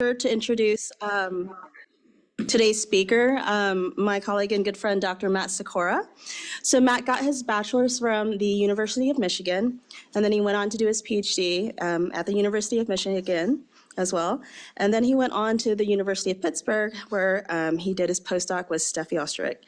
To introduce today's speaker, my colleague and good friend, Dr. Matt Sikora. So Matt got his bachelor's from the University of Michigan, and then he went on to do his PhD at the University of Michigan as well. And then he went on to the University of Pittsburgh, where he did his postdoc with Steffi Osterich.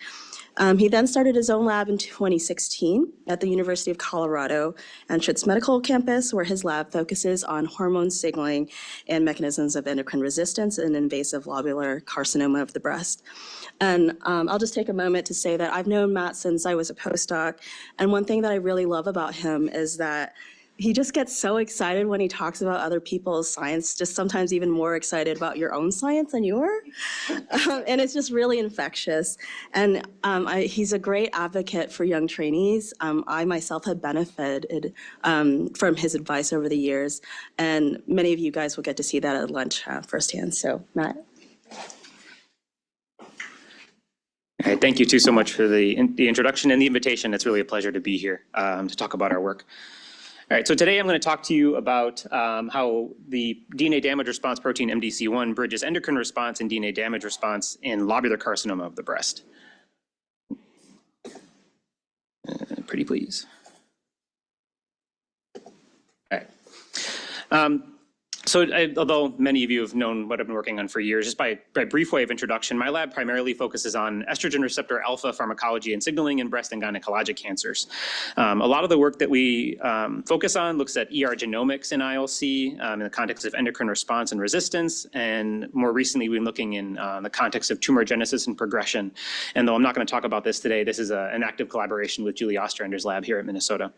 He then started his own lab in 2016 at the University of Colorado Anschutz Medical Campus, where his lab focuses on hormone signaling and mechanisms of endocrine resistance and invasive lobular carcinoma of the breast. And I'll just take a moment to say that I've known Matt since I was a postdoc, and one thing that I really love about him is that he just gets so excited when he talks about other people's science, just sometimes even more excited about your own science than you are. And it's just really infectious. And he's a great advocate for young trainees. I myself have benefited from his advice over the years. And many of you guys will get to see that at lunch firsthand. So, Matt. All right, thank you too so much for the introduction and the invitation. It's really a pleasure to be here to talk about our work. All right, so today I'm going to talk to you about how the DNA damage response protein MDC1 bridges endocrine response and DNA damage response in lobular carcinoma of the breast. Pretty please. All right. So although many of you have known what I've been working on for years, just by brief way of introduction, my lab primarily focuses on estrogen receptor alpha pharmacology and signaling in breast and gynecologic cancers. A lot of the work that we focus on looks at ER genomics in ILC in the context of endocrine response and resistance, and more recently we've been looking in the context of tumor genesis and progression. And though I'm not going to talk about this today, this is an active collaboration with Julie Ostrander's lab here at Minnesota.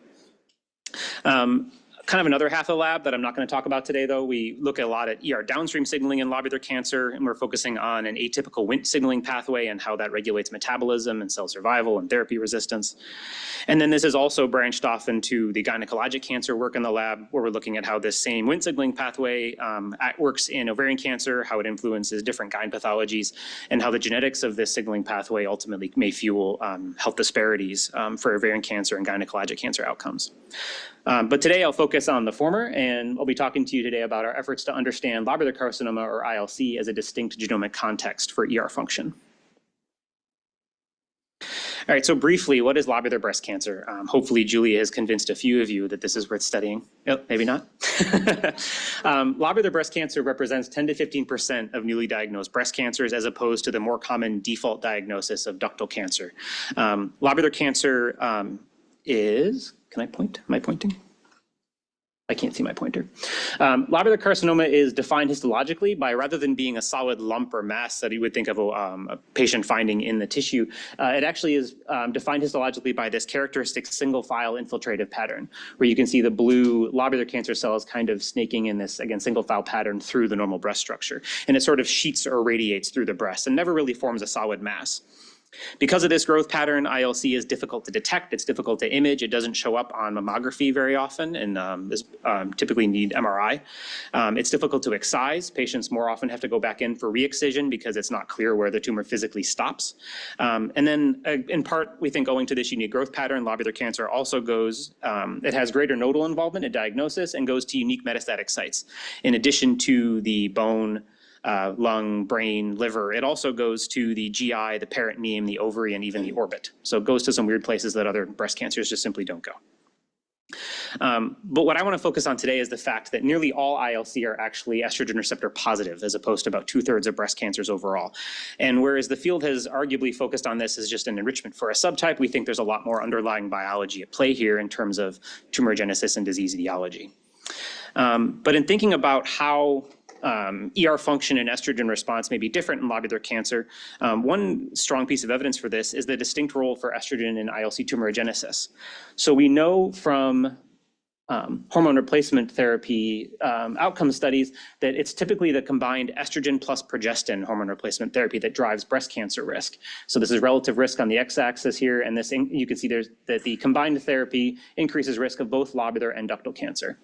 Kind of another half of the lab that I'm not going to talk about today, though, we look a lot at ER downstream signaling in lobular cancer, and we're focusing on an atypical Wnt signaling pathway and how that regulates metabolism and cell survival and therapy resistance. And then this is also branched off into the gynecologic cancer work in the lab, where we're looking at how this same Wnt signaling pathway works in ovarian cancer, how it influences different gyne pathologies, and how the genetics of this signaling pathway ultimately may fuel health disparities for ovarian cancer and gynecologic cancer outcomes. But today I'll focus on the former, and I'll be talking to you today about our efforts to understand lobular carcinoma, or ILC, as a distinct genomic context for ER function. All right, so briefly, what is lobular breast cancer? Hopefully Julia has convinced a few of you that this is worth studying. Oh, maybe not. Lobular breast cancer represents 10 to 15% of newly diagnosed breast cancers, as opposed to the more common default diagnosis of ductal cancer. Lobular cancer is, can I point? Am I pointing? I can't see my pointer. Lobular carcinoma is defined histologically by, rather than being a solid lump or mass that you would think of a patient finding in the tissue, it actually is defined histologically by this characteristic single file infiltrative pattern, where you can see the blue lobular cancer cells kind of snaking in this, again, single file pattern through the normal breast structure. And it sort of sheets or radiates through the breast and never really forms a solid mass. Because of this growth pattern, ILC is difficult to detect. It's difficult to image. It doesn't show up on mammography very often, and typically need MRI. It's difficult to excise. Patients more often have to go back in for re-excision because it's not clear where the tumor physically stops. And then in part, we think owing to this unique growth pattern, lobular cancer also goes, it has greater nodal involvement in diagnosis and goes to unique metastatic sites. In addition to the bone, lung, brain, liver, it also goes to the GI, the peritoneum, the ovary, and even the orbit. So it goes to some weird places that other breast cancers just simply don't go. But what I want to focus on today is the fact that nearly all ILC are actually estrogen receptor positive, as opposed to about 2/3 of breast cancers overall. And whereas the field has arguably focused on this as just an enrichment for a subtype, we think there's a lot more underlying biology at play here in terms of tumor genesis and disease etiology. But in thinking about how ER function and estrogen response may be different in lobular cancer, one strong piece of evidence for this is the distinct role for estrogen in ILC tumorigenesis. So we know from hormone replacement therapy outcome studies that it's typically the combined estrogen plus progestin hormone replacement therapy that drives breast cancer risk. So this is relative risk on the x-axis here, and this you can see that the combined therapy increases risk of both lobular and ductal cancer.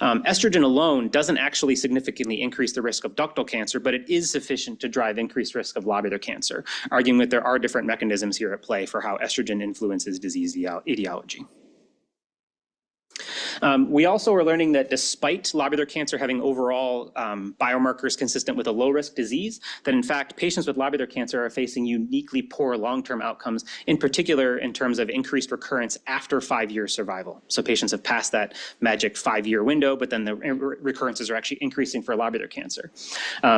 Estrogen alone doesn't actually significantly increase the risk of ductal cancer, but it is sufficient to drive increased risk of lobular cancer, arguing that there are different mechanisms here at play for how estrogen influences disease etiology. We also are learning that despite lobular cancer having overall biomarkers consistent with a low-risk disease, that in fact patients with lobular cancer are facing uniquely poor long-term outcomes, in particular in terms of increased recurrence after 5-year survival. So patients have passed that magic 5-year window, but then the recurrences are actually increasing for lobular cancer.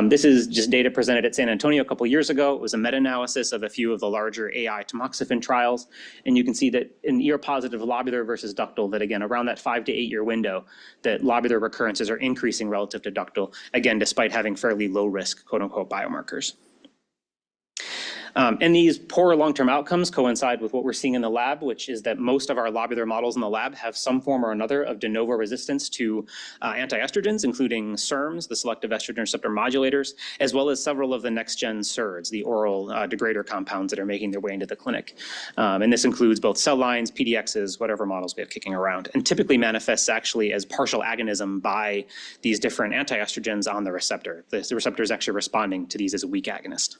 This is just data presented at San Antonio a couple years ago. It was a meta-analysis of a few of the larger AI tamoxifen trials, and you can see that in ER-positive lobular versus ductal, that again, around that 5 to 8 year window, that lobular recurrences are increasing relative to ductal, again, despite having fairly low risk, quote unquote, biomarkers. And these poor long-term outcomes coincide with what we're seeing in the lab, which is that most of our lobular models in the lab have some form or another of de novo resistance to anti-estrogens, including SERMs, the selective estrogen receptor modulators, as well as several of the next-gen SERDs, the oral degrader compounds that are making their way into the clinic. And this includes both cell lines, PDXs, whatever models we have kicking around, and typically manifests actually as partial agonism by these different anti-estrogens on the receptor. The receptor is actually responding to these as a weak agonist.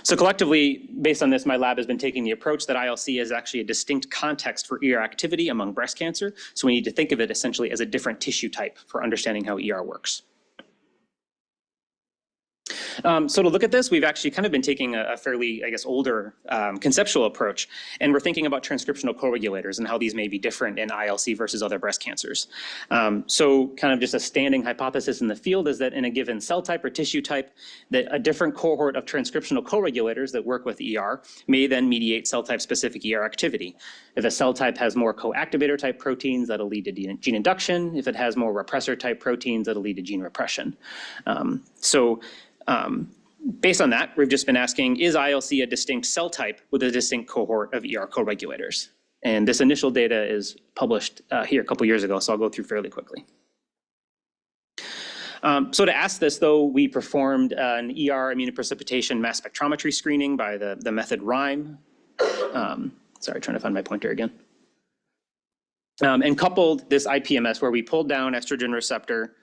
So collectively, based on this, my lab has been taking the approach that ILC is actually a distinct context for ER activity among breast cancer. So we need to think of it essentially as a different tissue type for understanding how ER works. So to look at this, we've actually kind of been taking a fairly, I guess, older conceptual approach, and we're thinking about transcriptional co-regulators and how these may be different in ILC versus other breast cancers. So kind of just a standing hypothesis in the field is that in a given cell type or tissue type, that a different cohort of transcriptional co-regulators that work with ER may then mediate cell type specific ER activity. If a cell type has more co-activator type proteins, that'll lead to gene induction. If it has more repressor type proteins, that'll lead to gene repression. Based on that, we've just been asking, is ILC a distinct cell type with a distinct cohort of ER co-regulators? And this initial data is published here a couple years ago, so I'll go through fairly quickly. So to ask this, though, we performed an ER immunoprecipitation mass spectrometry screening by the method RHYME. Sorry, trying to find my pointer again. And coupled this IPMS, where we pulled down estrogen receptor,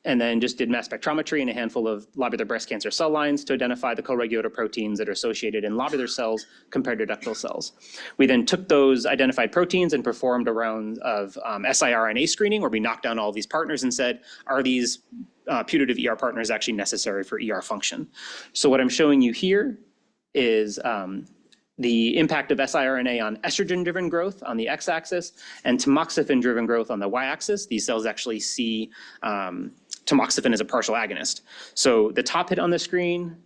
and then just did mass spectrometry in a handful of lobular breast cancer cell lines to identify the co-regulator proteins that are associated in lobular cells compared to ductal cells. We then took those identified proteins and performed a round of siRNA screening, where we knocked down all of these partners and said, are these putative ER partners actually necessary for ER function? So what I'm showing you here is the impact of siRNA on estrogen-driven growth on the x-axis and tamoxifen-driven growth on the y-axis. These cells actually see tamoxifen as a partial agonist. So the top hit on the screen,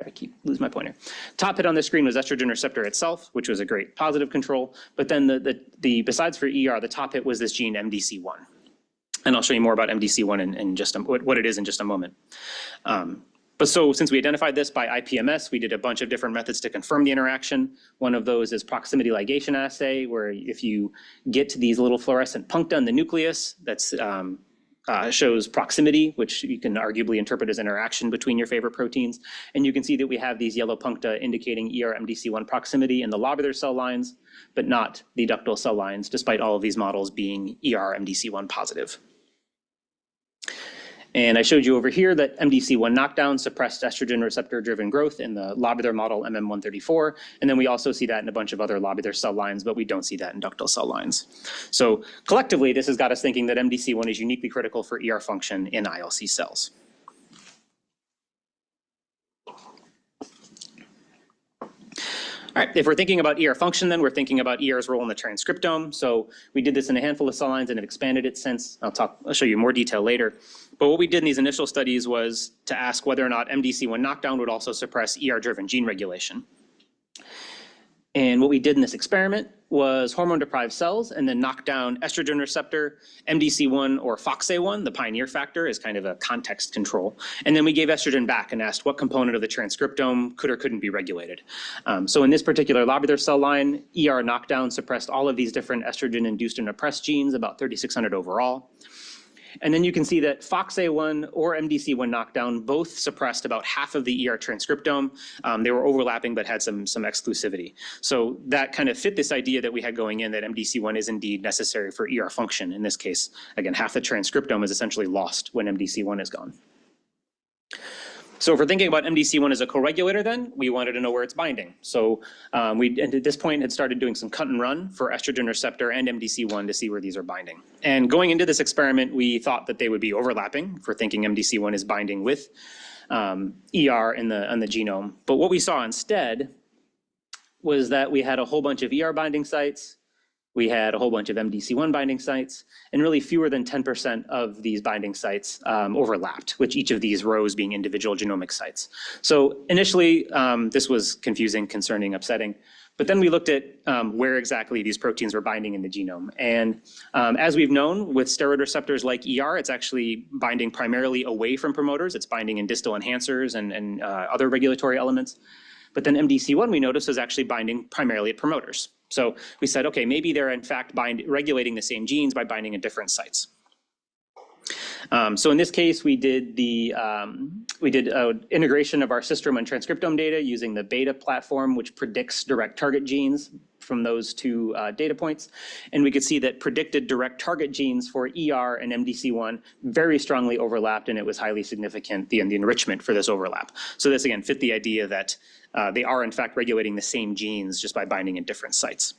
I keep losing my pointer. Top hit on the screen was estrogen receptor itself, which was a great positive control. But then besides for ER, the top hit was this gene MDC1. And I'll show you more about MDC1 in just what it is in just a moment. But so since we identified this by IPMS, we did a bunch of different methods to confirm the interaction. One of those is proximity ligation assay, where if you get to these little fluorescent puncta in the nucleus, that's shows proximity, which you can arguably interpret as interaction between your favorite proteins. And you can see that we have these yellow puncta indicating ER MDC1 proximity in the lobular cell lines, but not the ductal cell lines, despite all of these models being ER MDC1 positive. And I showed you over here that MDC1 knockdown suppressed estrogen receptor-driven growth in the lobular model MM134. And then we also see that in a bunch of other lobular cell lines, but we don't see that in ductal cell lines. So collectively, this has got us thinking that MDC1 is uniquely critical for ER function in ILC cells. All right, if we're thinking about ER function, then we're thinking about ER's role in the transcriptome. So we did this in a handful of cell lines and have expanded it since. I'll show you more detail later. But what we did in these initial studies was to ask whether or not MDC1 knockdown would also suppress ER-driven gene regulation. And what we did in this experiment was hormone-deprived cells and then knock down estrogen receptor, MDC1 or FOXA1, the pioneer factor, is kind of a context control. And then we gave estrogen back and asked what component of the transcriptome could or couldn't be regulated. So in this particular lobular cell line, ER knockdown suppressed all of these different estrogen-induced and repressed genes, about 3,600 overall. And then you can see that FOXA1 or MDC1 knockdown both suppressed about half of the ER transcriptome. They were overlapping but had some exclusivity. So that kind of fit this idea that we had going in that MDC1 is indeed necessary for ER function. In this case, again, half the transcriptome is essentially lost when MDC1 is gone. So if we're thinking about MDC1 as a co-regulator, then we wanted to know where it's binding. So we, at this point, had started doing some cut and run for estrogen receptor and MDC1 to see where these are binding. And going into this experiment, we thought that they would be overlapping if we're thinking MDC1 is binding with ER in the genome. But what we saw instead was that we had a whole bunch of ER binding sites, we had a whole bunch of MDC1 binding sites, and really fewer than 10% of these binding sites overlapped, with each of these rows being individual genomic sites. So initially, this was confusing, concerning, upsetting. But then we looked at where exactly these proteins were binding in the genome. And as we've known, with steroid receptors like ER, it's actually binding primarily away from promoters. It's binding in distal enhancers and other regulatory elements. But then MDC1, we noticed, is actually binding primarily at promoters. So we said, okay, maybe they're in fact regulating the same genes by binding at different sites. So in this case, we did integration of our systrome and transcriptome data using the beta platform, which predicts direct target genes from those two data points. And we could see that predicted direct target genes for ER and MDC1 very strongly overlapped, and it was highly significant, the enrichment for this overlap. So this, again, fit the idea that they are in fact regulating the same genes just by binding at different sites.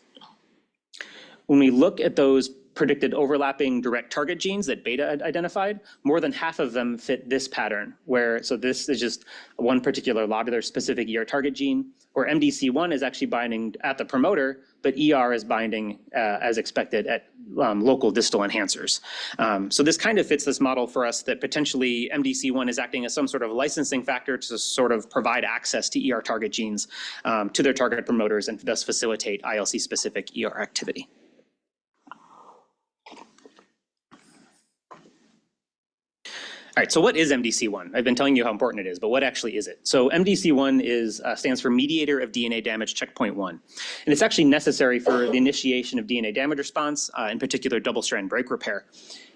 When we look at those predicted overlapping direct target genes that beta identified, more than half of them fit this pattern, so this is just one particular lobular specific ER target gene, where MDC1 is actually binding at the promoter, but ER is binding as expected at local distal enhancers. So this kind of fits this model for us that potentially MDC1 is acting as some sort of licensing factor to sort of provide access to ER target genes to their target promoters and thus facilitate ILC specific ER activity. All right, so what is MDC1? I've been telling you how important it is, but what actually is it? So MDC1 stands for Mediator of DNA Damage Checkpoint 1. And it's actually necessary for the initiation of DNA damage response, in particular double-strand break repair.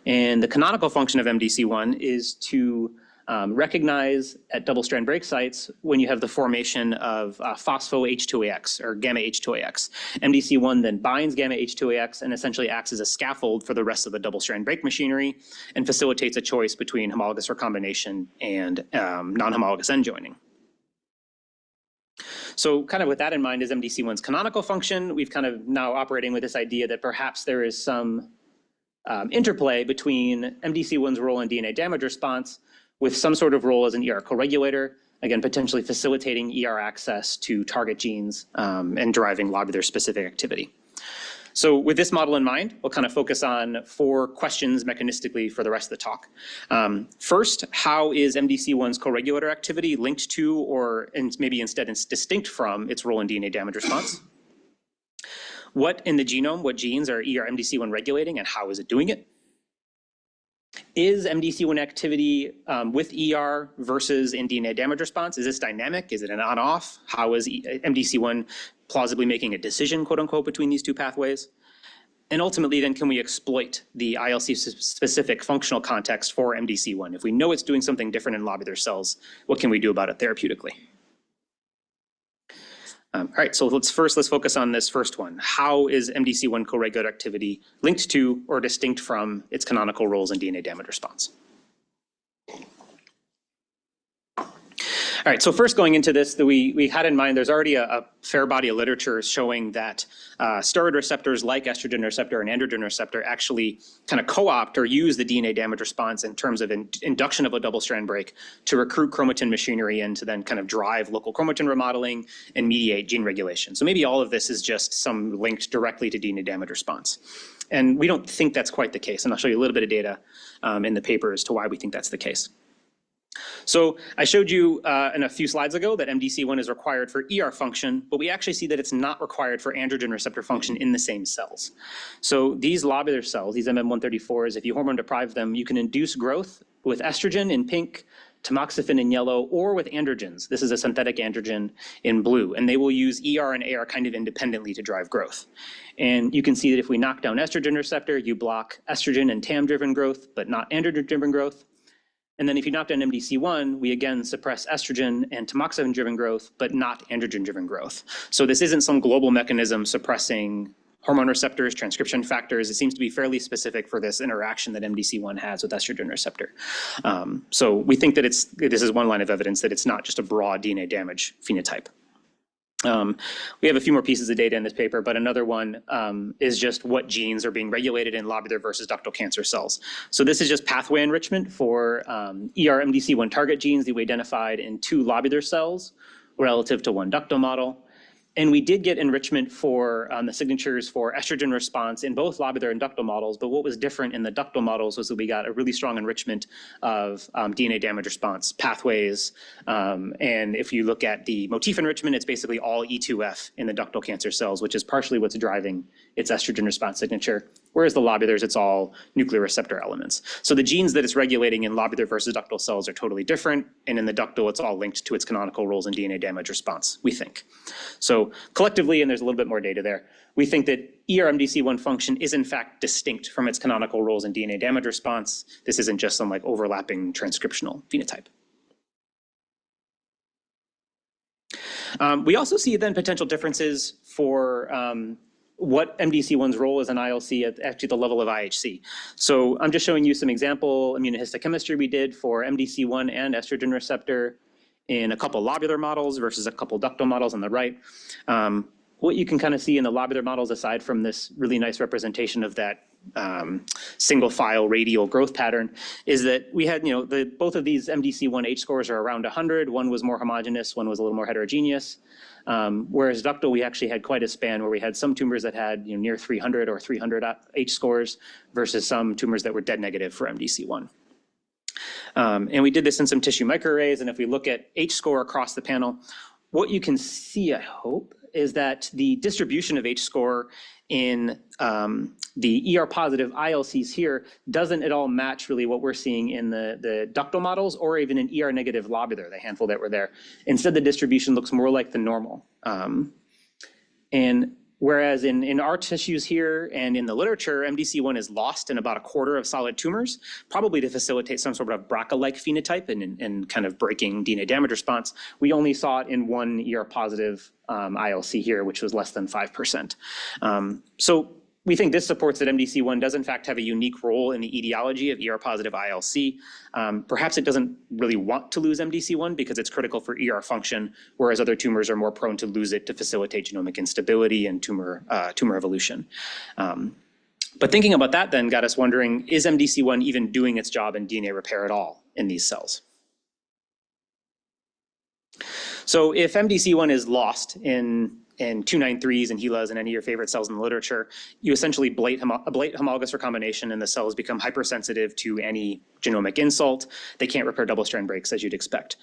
And the canonical function of MDC1 is to recognize at double-strand break sites when you have the formation of phospho-H2AX or gamma-H2AX. MDC1 then binds gamma-H2AX and essentially acts as a scaffold for the rest of the double-strand break machinery and facilitates a choice between homologous recombination and non-homologous end joining. So kind of with that in mind is MDC1's canonical function. We've kind of now operating with this idea that perhaps there is some interplay between MDC1's role in DNA damage response with some sort of role as an ER co-regulator, again, potentially facilitating ER access to target genes and driving lobular specific activity. So with this model in mind, we'll kind of focus on 4 questions mechanistically for the rest of the talk. First, how is MDC1's co-regulator activity linked to, or maybe instead it's distinct from, its role in DNA damage response? What in the genome, what genes are MDC1 regulating and how is it doing it? Is MDC1 activity with ER versus in DNA damage response? Is this dynamic? Is it an on-off? How is MDC1 plausibly making a decision, quote unquote, between these two pathways? And ultimately, then, can we exploit the ILC-specific functional context for MDC1? If we know it's doing something different in lobular cells, what can we do about it therapeutically? All right, so let's focus on this first one. How is MDC1 co-regulator activity linked to or distinct from its canonical roles in DNA damage response? All right, so first going into this, we had in mind there's already a fair body of literature showing that steroid receptors like estrogen receptor and androgen receptor actually kind of co-opt or use the DNA damage response in terms of induction of a double-strand break to recruit chromatin machinery and to then kind of drive local chromatin remodeling and mediate gene regulation. So maybe all of this is just some linked directly to DNA damage response. And we don't think that's quite the case. And I'll show you a little bit of data in the paper as to why we think that's the case. So I showed you in a few slides ago that MDC1 is required for ER function, but we actually see that it's not required for androgen receptor function in the same cells. So these lobular cells, these MM134s, if you hormone deprive them, you can induce growth with estrogen in pink, tamoxifen in yellow, or with androgens. This is a synthetic androgen in blue, and they will use ER and AR kind of independently to drive growth. And you can see that if we knock down estrogen receptor, you block estrogen and TAM-driven growth, but not androgen-driven growth. And then if you knock down MDC1, we again suppress estrogen and tamoxifen-driven growth, but not androgen-driven growth. So this isn't some global mechanism suppressing hormone receptors, transcription factors. It seems to be fairly specific for this interaction that MDC1 has with estrogen receptor. So we think that this is one line of evidence that it's not just a broad DNA damage phenotype. We have a few more pieces of data in this paper, but another one is just what genes are being regulated in lobular versus ductal cancer cells. So this is just pathway enrichment for ER-MDC1 target genes that we identified in 2 lobular cells relative to 1 ductal model. And we did get enrichment for the signatures for estrogen response in both lobular and ductal models, but what was different in the ductal models was that we got a really strong enrichment of DNA damage response pathways. And if you look at the motif enrichment, it's basically all E2F in the ductal cancer cells, which is partially what's driving its estrogen response signature. Whereas the lobulars, it's all nuclear receptor elements. So the genes that it's regulating in lobular versus ductal cells are totally different. And in the ductal, it's all linked to its canonical roles in DNA damage response, we think. So collectively, and there's a little bit more data there, we think that ER-MDC1 function is in fact distinct from its canonical roles in DNA damage response. This isn't just some like overlapping transcriptional phenotype. We also see then potential differences for what MDC1's role is in ILC at actually the level of IHC. So I'm just showing you some example immunohistochemistry we did for MDC1 and estrogen receptor in a couple lobular models versus a couple ductal models on the right. What you can kind of see in the lobular models, aside from this really nice representation of that single file radial growth pattern, is that we had, both of these MDC1 H scores are around 100. One was more homogeneous, one was a little more heterogeneous. Whereas ductal, we actually had quite a span where we had some tumors that had near 300 or 300 H scores versus some tumors that were dead negative for MDC1. And we did this in some tissue microarrays. And if we look at H score across the panel, what you can see, I hope, is that the distribution of H score in the ER positive ILCs here doesn't at all match really what we're seeing in the ductal models or even in ER negative lobular, the handful that were there. Instead, the distribution looks more like the normal. And whereas in our tissues here and in the literature, MDC1 is lost in about a quarter of solid tumors, probably to facilitate some sort of BRCA-like phenotype and kind of breaking DNA damage response. We only saw it in 1 ER-positive ILC here, which was less than 5%. So we think this supports that MDC1 does in fact have a unique role in the etiology of ER-positive ILC. Perhaps it doesn't really want to lose MDC1 because it's critical for ER function, whereas other tumors are more prone to lose it to facilitate genomic instability and tumor evolution. But thinking about that then got us wondering, is MDC1 even doing its job in DNA repair at all in these cells? So if MDC1 is lost in 293s and HeLAs and any of your favorite cells in the literature, you essentially ablate homologous recombination and the cells become hypersensitive to any genomic insult. They can't repair double-strand breaks as you'd expect.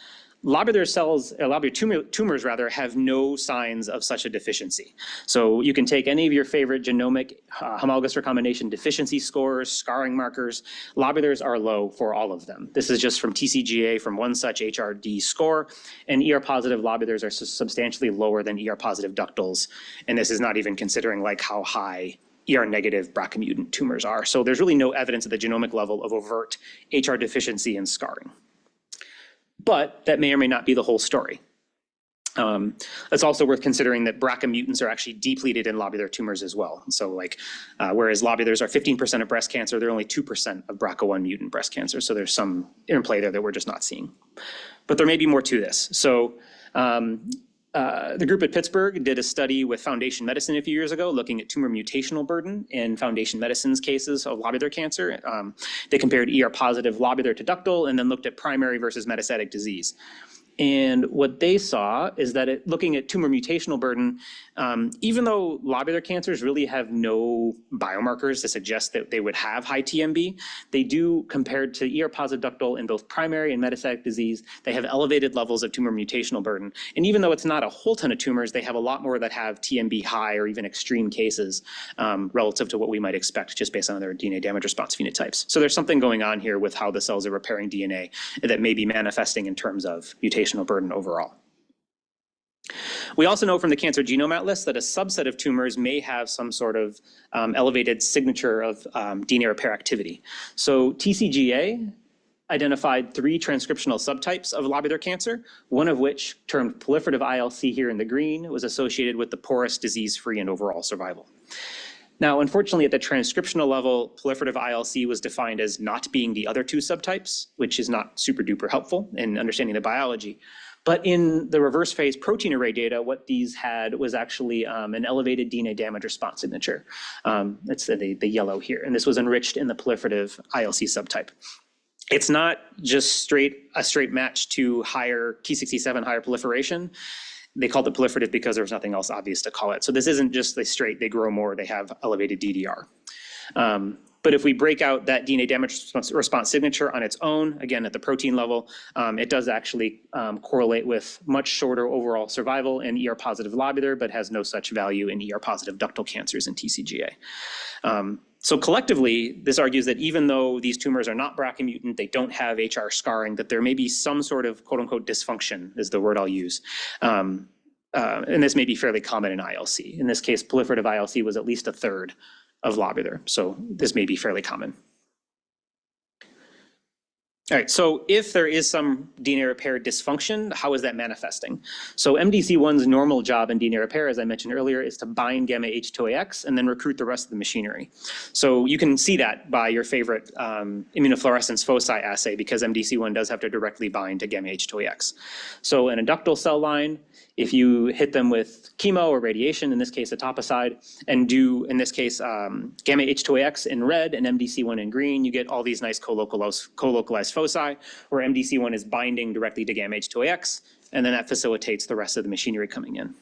Lobular cells, lobular tumors rather, have no signs of such a deficiency. So you can take any of your favorite genomic homologous recombination deficiency scores, scarring markers. Lobulars are low for all of them. This is just from TCGA from one such HRD score, and ER-positive lobulars are substantially lower than ER-positive ductals. And this is not even considering like how high ER-negative BRCA mutant tumors are. So there's really no evidence at the genomic level of overt HR deficiency and scarring. But that may or may not be the whole story. It's also worth considering that BRCA mutants are actually depleted in lobular tumors as well. So like, whereas lobulars are 15% of breast cancer, they're only 2% of BRCA1 mutant breast cancer. So there's some interplay there that we're just not seeing. But there may be more to this. So the group at Pittsburgh did a study with Foundation Medicine a few years ago looking at tumor mutational burden in Foundation Medicine's cases of lobular cancer. They compared ER-positive lobular to ductal and then looked at primary versus metastatic disease. And what they saw is that looking at tumor mutational burden, even though lobular cancers really have no biomarkers to suggest that they would have high TMB, they do, compared to ER-positive ductal in both primary and metastatic disease, they have elevated levels of tumor mutational burden. And even though it's not a whole ton of tumors, they have a lot more that have TMB high or even extreme cases relative to what we might expect just based on their DNA damage response phenotypes. So there's something going on here with how the cells are repairing DNA that may be manifesting in terms of mutational burden overall. We also know from the Cancer Genome Atlas that a subset of tumors may have some sort of elevated signature of DNA repair activity. So TCGA identified 3 transcriptional subtypes of lobular cancer, one of which, termed proliferative ILC here in the green, was associated with the poorest disease-free and overall survival. Now, unfortunately, at the transcriptional level, proliferative ILC was defined as not being the other two subtypes, which is not super duper helpful in understanding the biology. But in the reverse phase protein array data, what these had was actually an elevated DNA damage response signature. That's the yellow here. And this was enriched in the proliferative ILC subtype. It's not just a straight match to higher Ki67, higher proliferation. They called it proliferative because there was nothing else obvious to call it. So this isn't just they grow more, they have elevated DDR. But if we break out that DNA damage response signature on its own, again, at the protein level, it does actually correlate with much shorter overall survival in ER-positive lobular, but has no such value in ER-positive ductal cancers in TCGA. So collectively, this argues that even though these tumors are not BRCA mutant, they don't have HR scarring, that there may be some sort of quote unquote dysfunction is the word I'll use. And this may be fairly common in ILC. In this case, proliferative ILC was at least a third of lobular. So this may be fairly common. All right, so if there is some DNA repair dysfunction, how is that manifesting? So MDC1's normal job in DNA repair, as I mentioned earlier, is to bind gamma H2AX and then recruit the rest of the machinery. So you can see that by your favorite immunofluorescence foci assay, because MDC1 does have to directly bind to gamma H2AX. So in a ductal cell line, if you hit them with chemo or radiation, in this case etoposide, and do, in this case, gamma H2AX in red and MDC1 in green, you get all these nice co-localized foci where MDC1 is binding directly to gamma H2AX, and then that facilitates the rest of the machinery coming in.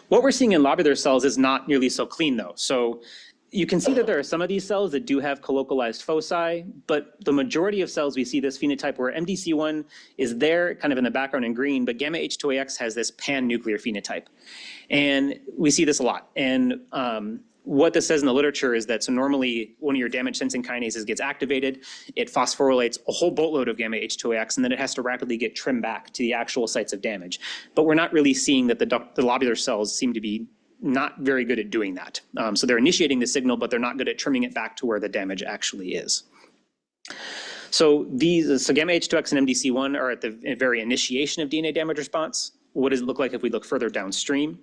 What we're seeing in lobular cells is not nearly so clean though. So you can see that there are some of these cells that do have colocalized foci, but the majority of cells we see this phenotype where MDC1 is there kind of in the background in green, but gamma H2AX has this pan-nuclear phenotype. And we see this a lot. And what this says in the literature is that so normally one of your damage sensing kinases gets activated, it phosphorylates a whole boatload of gamma H2AX, and then it has to rapidly get trimmed back to the actual sites of damage. But we're not really seeing that the lobular cells seem to be not very good at doing that. So they're initiating the signal, but they're not good at trimming it back to where the damage actually is. So gamma H2AX and MDC1 are at the very initiation of DNA damage response. What does it look like if we look further downstream?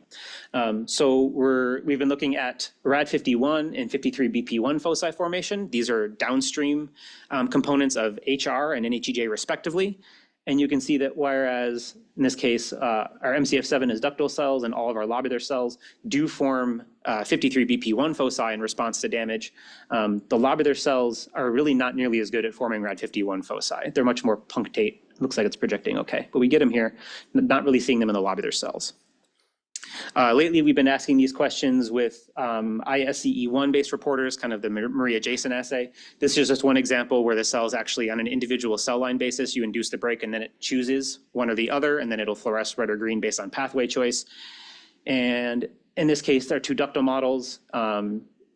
So we've been looking at RAD51 and 53BP1 foci formation. These are downstream components of HR and NHEJ respectively. And you can see that whereas in this case, our MCF7 is ductal cells and all of our lobular cells do form 53BP1 foci in response to damage, the lobular cells are really not nearly as good at forming RAD51 foci. They're much more punctate. Looks like it's projecting okay, but we get them here, not really seeing them in the lobular cells. Lately, we've been asking these questions with ISCE1-based reporters, kind of the Maria-Jason assay. This is just one example where the cells actually, on an individual cell line basis, you induce the break and then it chooses one or the other, and then it'll fluoresce red or green based on pathway choice. And in this case, our two ductal models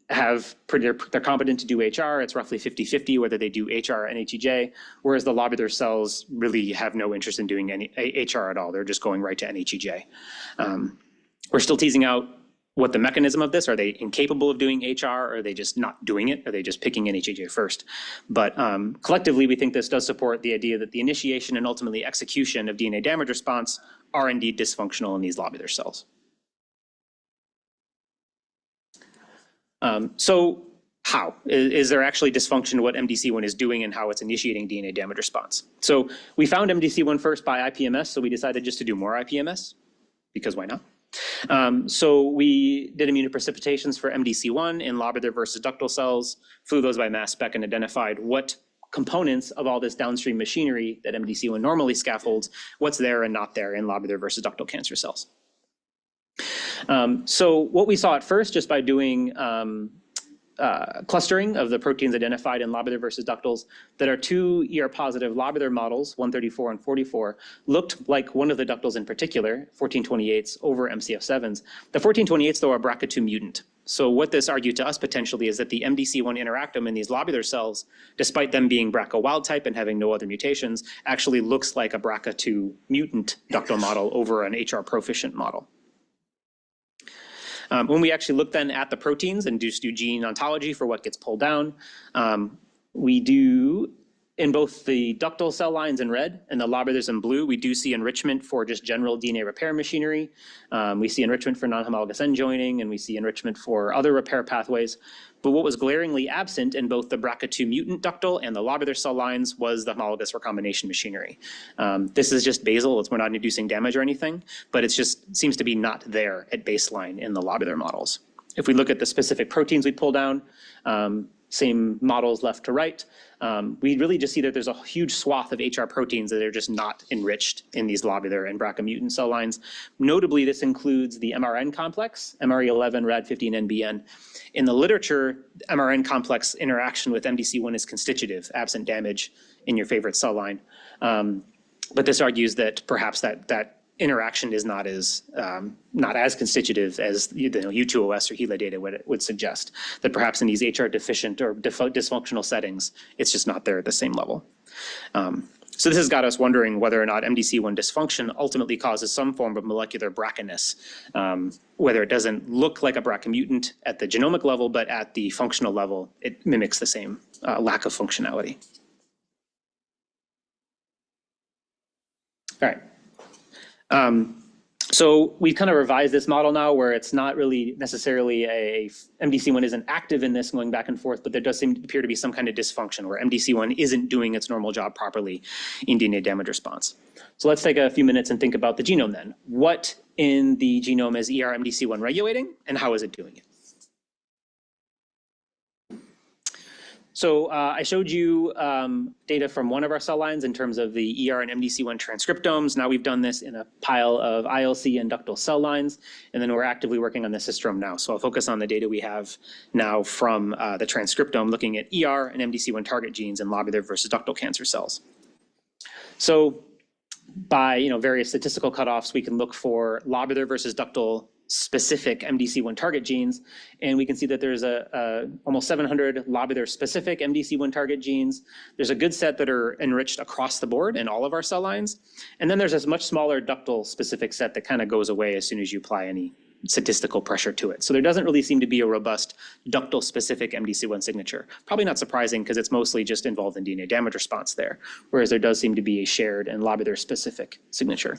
they're competent to do HR. It's roughly 50-50 whether they do HR or NHEJ, whereas the lobular cells really have no interest in doing any HR at all. They're just going right to NHEJ. We're still teasing out what the mechanism of this. Are they incapable of doing HR? Or are they just not doing it? Are they just picking NHEJ first? But collectively, we think this does support the idea that the initiation and ultimately execution of DNA damage response are indeed dysfunctional in these lobular cells. So how? Is there actually dysfunction to what MDC1 is doing and how it's initiating DNA damage response? So we found MDC1 first by IPMS, so we decided just to do more IPMS, because why not? So we did immunoprecipitations for MDC1 in lobular versus ductal cells, flew those by mass spec and identified what components of all this downstream machinery that MDC1 normally scaffolds, what's there and not there in lobular versus ductal cancer cells. So what we saw at first, just by doing clustering of the proteins identified in lobular versus ductals, that our two ER-positive lobular models, 134 and 44, looked like one of the ductals in particular, 1428s over MCF7s. The 1428s, though, are BRCA2 mutant. So what this argued to us potentially is that the MDC1 interactome in these lobular cells, despite them being BRCA wild type and having no other mutations, actually looks like a BRCA2 mutant ductal model over an HR proficient model. When we actually look then at the proteins and just do gene ontology for what gets pulled down, we do in both the ductal cell lines in red and the lobulars in blue, we do see enrichment for just general DNA repair machinery. We see enrichment for non-homologous end joining, and we see enrichment for other repair pathways. But what was glaringly absent in both the BRCA2 mutant ductal and the lobular cell lines was the homologous recombination machinery. This is just basal, we're not inducing damage or anything, but it just seems to be not there at baseline in the lobular models. If we look at the specific proteins we pull down, same models left to right, we really just see that there's a huge swath of HR proteins that are just not enriched in these lobular and BRCA mutant cell lines. Notably, this includes the MRN complex, MRE11, RAD15, NBN. In the literature, MRN complex interaction with MDC1 is constitutive, absent damage in your favorite cell line. But this argues that perhaps that interaction is not as constitutive as U2OS or HeLa data would suggest, that perhaps in these HR deficient or dysfunctional settings, it's just not there at the same level. So this has got us wondering whether or not MDC1 dysfunction ultimately causes some form of molecular BRCA-ness, whether it doesn't look like a BRCA mutant at the genomic level, but at the functional level, it mimics the same lack of functionality. All right. So we've kind of revised this model now where it's not really necessarily MDC1 isn't active in this going back and forth, but there does appear to be some kind of dysfunction where MDC1 isn't doing its normal job properly in DNA damage response. So let's take a few minutes and think about the genome then. What in the genome is MDC1 regulating, and how is it doing it? So I showed you data from one of our cell lines in terms of the and MDC1 transcriptomes. Now we've done this in a pile of ILC and ductal cell lines, and then we're actively working on the systrome now. So I'll focus on the data we have now from the transcriptome, looking at and MDC1 target genes in lobular versus ductal cancer cells. So by various statistical cutoffs, we can look for lobular versus ductal specific MDC1 target genes, and we can see that there's almost 700 lobular specific MDC1 target genes. There's a good set that are enriched across the board in all of our cell lines, and then there's a much smaller ductal specific set that kind of goes away as soon as you apply any statistical pressure to it. So there doesn't really seem to be a robust ductal specific MDC1 signature. Probably not surprising because it's mostly just involved in DNA damage response there, whereas there does seem to be a shared and lobular specific signature.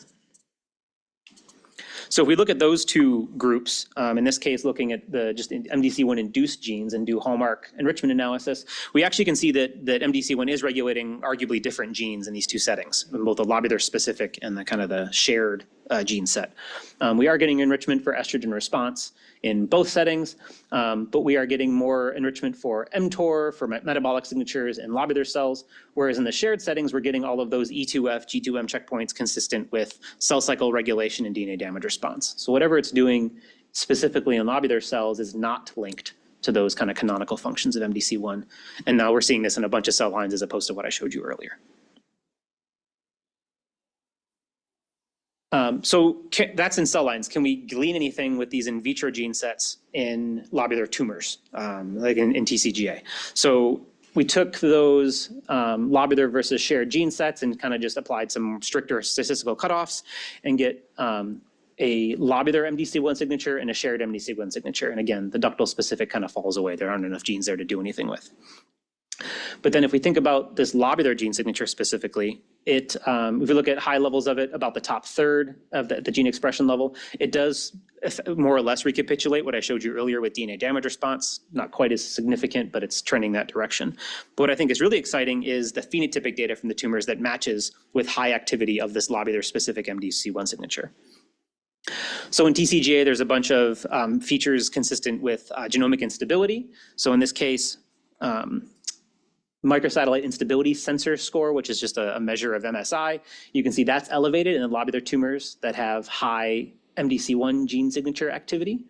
So if we look at those two groups, in this case looking at the just MDC1 induced genes and do hallmark enrichment analysis, we actually can see that MDC1 is regulating arguably different genes in these two settings, both the lobular specific and the kind of the shared gene set. We are getting enrichment for estrogen response in both settings, but we are getting more enrichment for mTOR, for metabolic signatures in lobular cells, whereas in the shared settings, we're getting all of those E2F, G2M checkpoints consistent with cell cycle regulation and DNA damage response. So whatever it's doing specifically in lobular cells is not linked to those kind of canonical functions of MDC1. And now we're seeing this in a bunch of cell lines as opposed to what I showed you earlier. That's in cell lines. Can we glean anything with these in vitro gene sets in lobular tumors, like in TCGA? So we took those lobular versus shared gene sets and kind of just applied some stricter statistical cutoffs and get a lobular MDC1 signature and a shared MDC1 signature. And again, the ductal specific kind of falls away. There aren't enough genes there to do anything with. But then if we think about this lobular gene signature specifically, if we look at high levels of it, about the top third of the gene expression level, it does more or less recapitulate what I showed you earlier with DNA damage response. Not quite as significant, but it's trending that direction. But what I think is really exciting is the phenotypic data from the tumors that matches with high activity of this lobular specific MDC1 signature. So in TCGA, there's a bunch of features consistent with genomic instability. So in this case, microsatellite instability sensor score, which is just a measure of MSI. You can see that's elevated in the lobular tumors that have high MDC1 gene signature activity,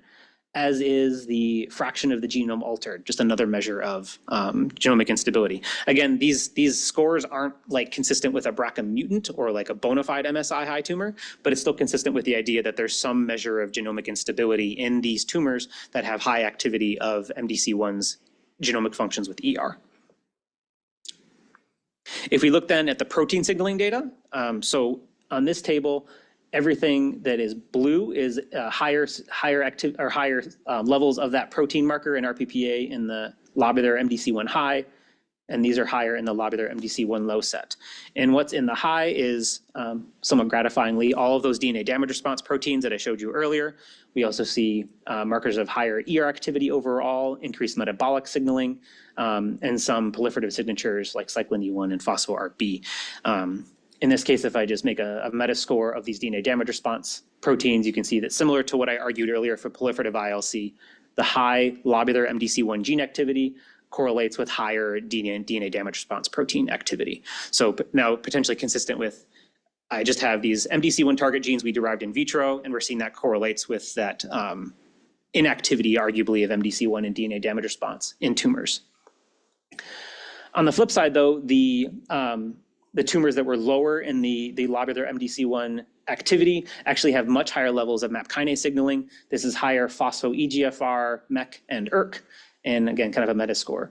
as is the fraction of the genome altered, just another measure of genomic instability. Again, these scores aren't like consistent with a BRCA mutant or like a bona fide MSI high tumor, but it's still consistent with the idea that there's some measure of genomic instability in these tumors that have high activity of MDC1's genomic functions with ER. If we look then at the protein signaling data, so on this table, everything that is blue is higher levels of that protein marker in RPPA in the lobular MDC1 high, and these are higher in the lobular MDC1 low set. And what's in the high is, somewhat gratifyingly, all of those DNA damage response proteins that I showed you earlier. We also see markers of higher ER activity overall, increased metabolic signaling, and some proliferative signatures like cyclin E1 and phospho-ARB. In this case, if I just make a metascore of these DNA damage response proteins, you can see that similar to what I argued earlier for proliferative ILC, the high lobular MDC1 gene activity correlates with higher DNA damage response protein activity. So now potentially consistent with, I just have these MDC1 target genes we derived in vitro, and we're seeing that correlates with that inactivity, arguably, of MDC1 and DNA damage response in tumors. On the flip side, though, the tumors that were lower in the lobular MDC1 activity actually have much higher levels of MAP kinase signaling. This is higher phospho-EGFR, MEK, and ERK, and again, kind of a metascore.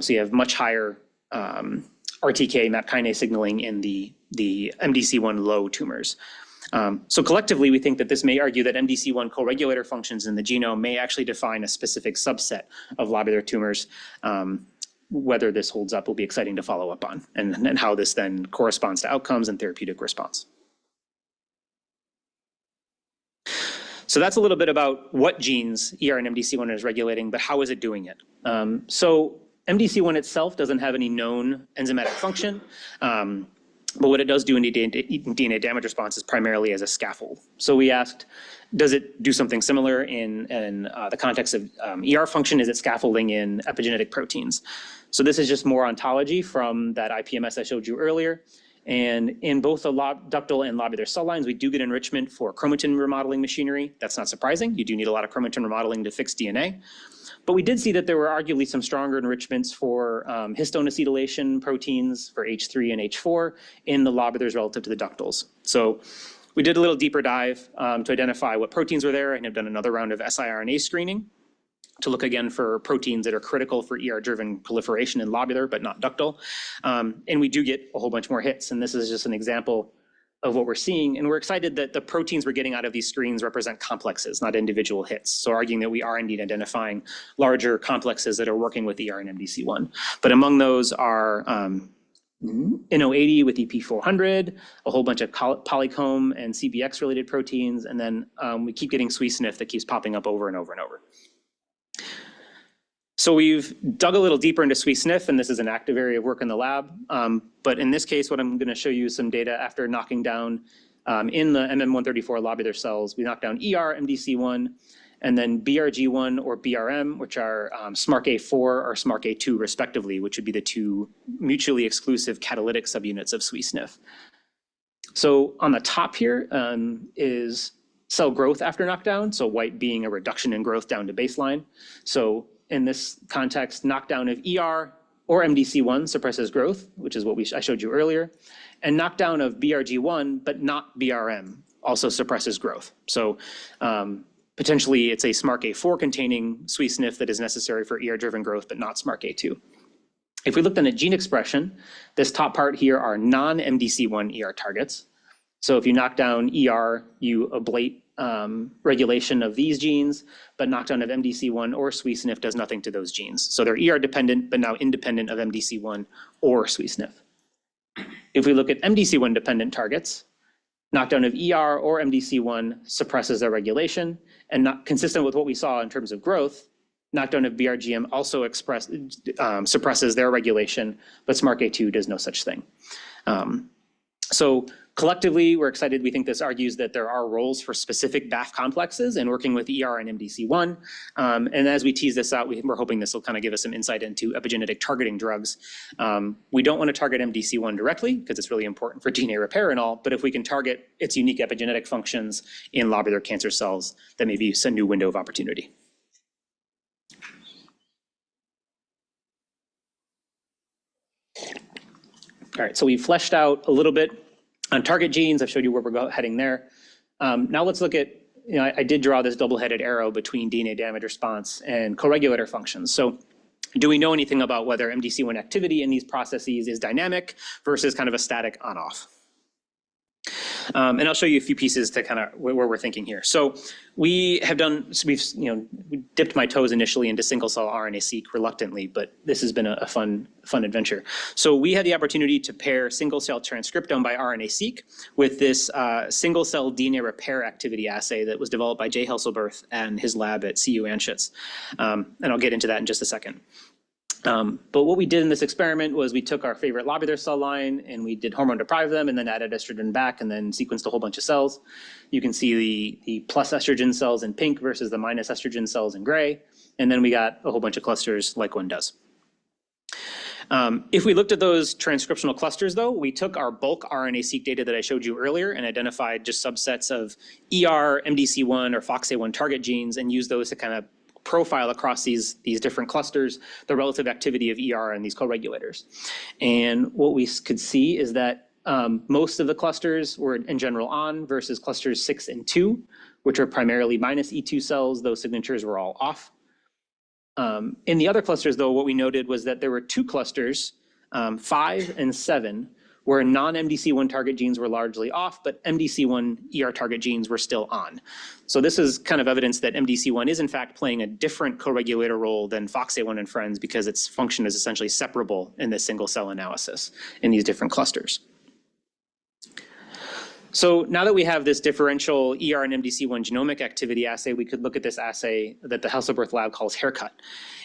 So you have much higher RTK MAP kinase signaling in the MDC1 low tumors. So collectively, we think that this may argue that MDC1 co-regulator functions in the genome may actually define a specific subset of lobular tumors. Whether this holds up will be exciting to follow up on, and how this then corresponds to outcomes and therapeutic response. So that's a little bit about what genes ER and MDC1 is regulating, but how is it doing it? So MDC1 itself doesn't have any known enzymatic function, but what it does do in DNA damage response is primarily as a scaffold. So we asked, does it do something similar in the context of ER function? Is it scaffolding in epigenetic proteins? So this is just more ontology from that IPMS I showed you earlier. And in both the ductal and lobular cell lines, we do get enrichment for chromatin remodeling machinery. That's not surprising. You do need a lot of chromatin remodeling to fix DNA. But we did see that there were arguably some stronger enrichments for histone acetylation proteins for H3 and H4 in the lobulars relative to the ductals. So we did a little deeper dive to identify what proteins were there, and have done another round of siRNA screening to look again for proteins that are critical for ER-driven proliferation in lobular, but not ductal. And we do get a whole bunch more hits, and this is just an example of what we're seeing. And we're excited that the proteins we're getting out of these screens represent complexes, not individual hits. So arguing that we are indeed identifying larger complexes that are working with ER and MDC1. But among those are NO80 with EP400, a whole bunch of polycomb and CBX related proteins, and then we keep getting SWE/SNF that keeps popping up over and over and over. So we've dug a little deeper into SWE/SNF, and this is an active area of work in the lab. But in this case, what I'm going to show you some data after knocking down in the MM134 lobular cells. We knocked down ER, MDC1, and then BRG1 or BRM, which are SMARCA4 or SMARCA2 respectively, which would be the two mutually exclusive catalytic subunits of SWE/SNF. So on the top here is cell growth after knockdown, so white being a reduction in growth down to baseline. So in this context, knockdown of ER or MDC1 suppresses growth, which is what I showed you earlier, and knockdown of BRG1, but not BRM, also suppresses growth. So potentially it's a SMARCA4 containing SWE/SNF that is necessary for ER-driven growth, but not SMARCA2. If we looked at gene expression, this top part here are non-MDC1 ER targets. So if you knock down ER, you ablate regulation of these genes, but knockdown of MDC1 or SWE/SNF does nothing to those genes. So they're ER dependent, but now independent of MDC1 or SWE/SNF. If we look at MDC1 dependent targets, knockdown of ER or MDC1 suppresses their regulation, and not consistent with what we saw in terms of growth, knockdown of BRGM also suppresses their regulation, but SMARCA2 does no such thing. So collectively, we're excited. We think this argues that there are roles for specific BAF complexes in working with ER and MDC1. And as we tease this out, we're hoping this will kind of give us some insight into epigenetic targeting drugs. We don't want to target MDC1 directly because it's really important for DNA repair and all, but if we can target its unique epigenetic functions in lobular cancer cells, that may be a new window of opportunity. All right, so we fleshed out a little bit on target genes. I've showed you where we're heading there. Now let's look at, I did draw this double-headed arrow between DNA damage response and co-regulator functions. So do we know anything about whether MDC1 activity in these processes is dynamic versus kind of a static on-off? And I'll show you a few pieces to kind of where we're thinking here. So we dipped my toes initially into single cell RNA-seq reluctantly, but this has been a fun adventure. So we had the opportunity to pair single cell transcriptome by RNA-seq with this single cell DNA repair activity assay that was developed by Jay Helselberth and his lab at CU Anschutz. And I'll get into that in just a second. But what we did in this experiment was we took our favorite lobular cell line and we did hormone deprive them and then added estrogen back and then sequenced a whole bunch of cells. You can see the plus estrogen cells in pink versus the minus estrogen cells in gray. And then we got a whole bunch of clusters like one does. If we looked at those transcriptional clusters, though, we took our bulk RNA-seq data that I showed you earlier and identified just subsets of ER, MDC1, or FOXA1 target genes and used those to kind of profile across these different clusters, the relative activity of ER and these co-regulators. And what we could see is that most of the clusters were in general on versus clusters 6 and 2, which are primarily minus E2 cells. Those signatures were all off. In the other clusters, though, what we noted was that there were 2 clusters, 5 and 7, where non-MDC1 target genes were largely off, but MDC1 ER target genes were still on. So this is kind of evidence that MDC1 is in fact playing a different co-regulator role than FOXA1 and friends because its function is essentially separable in this single cell analysis in these different clusters. So now that we have this differential ER and MDC1 genomic activity assay, we could look at this assay that the Helselberth lab calls haircut.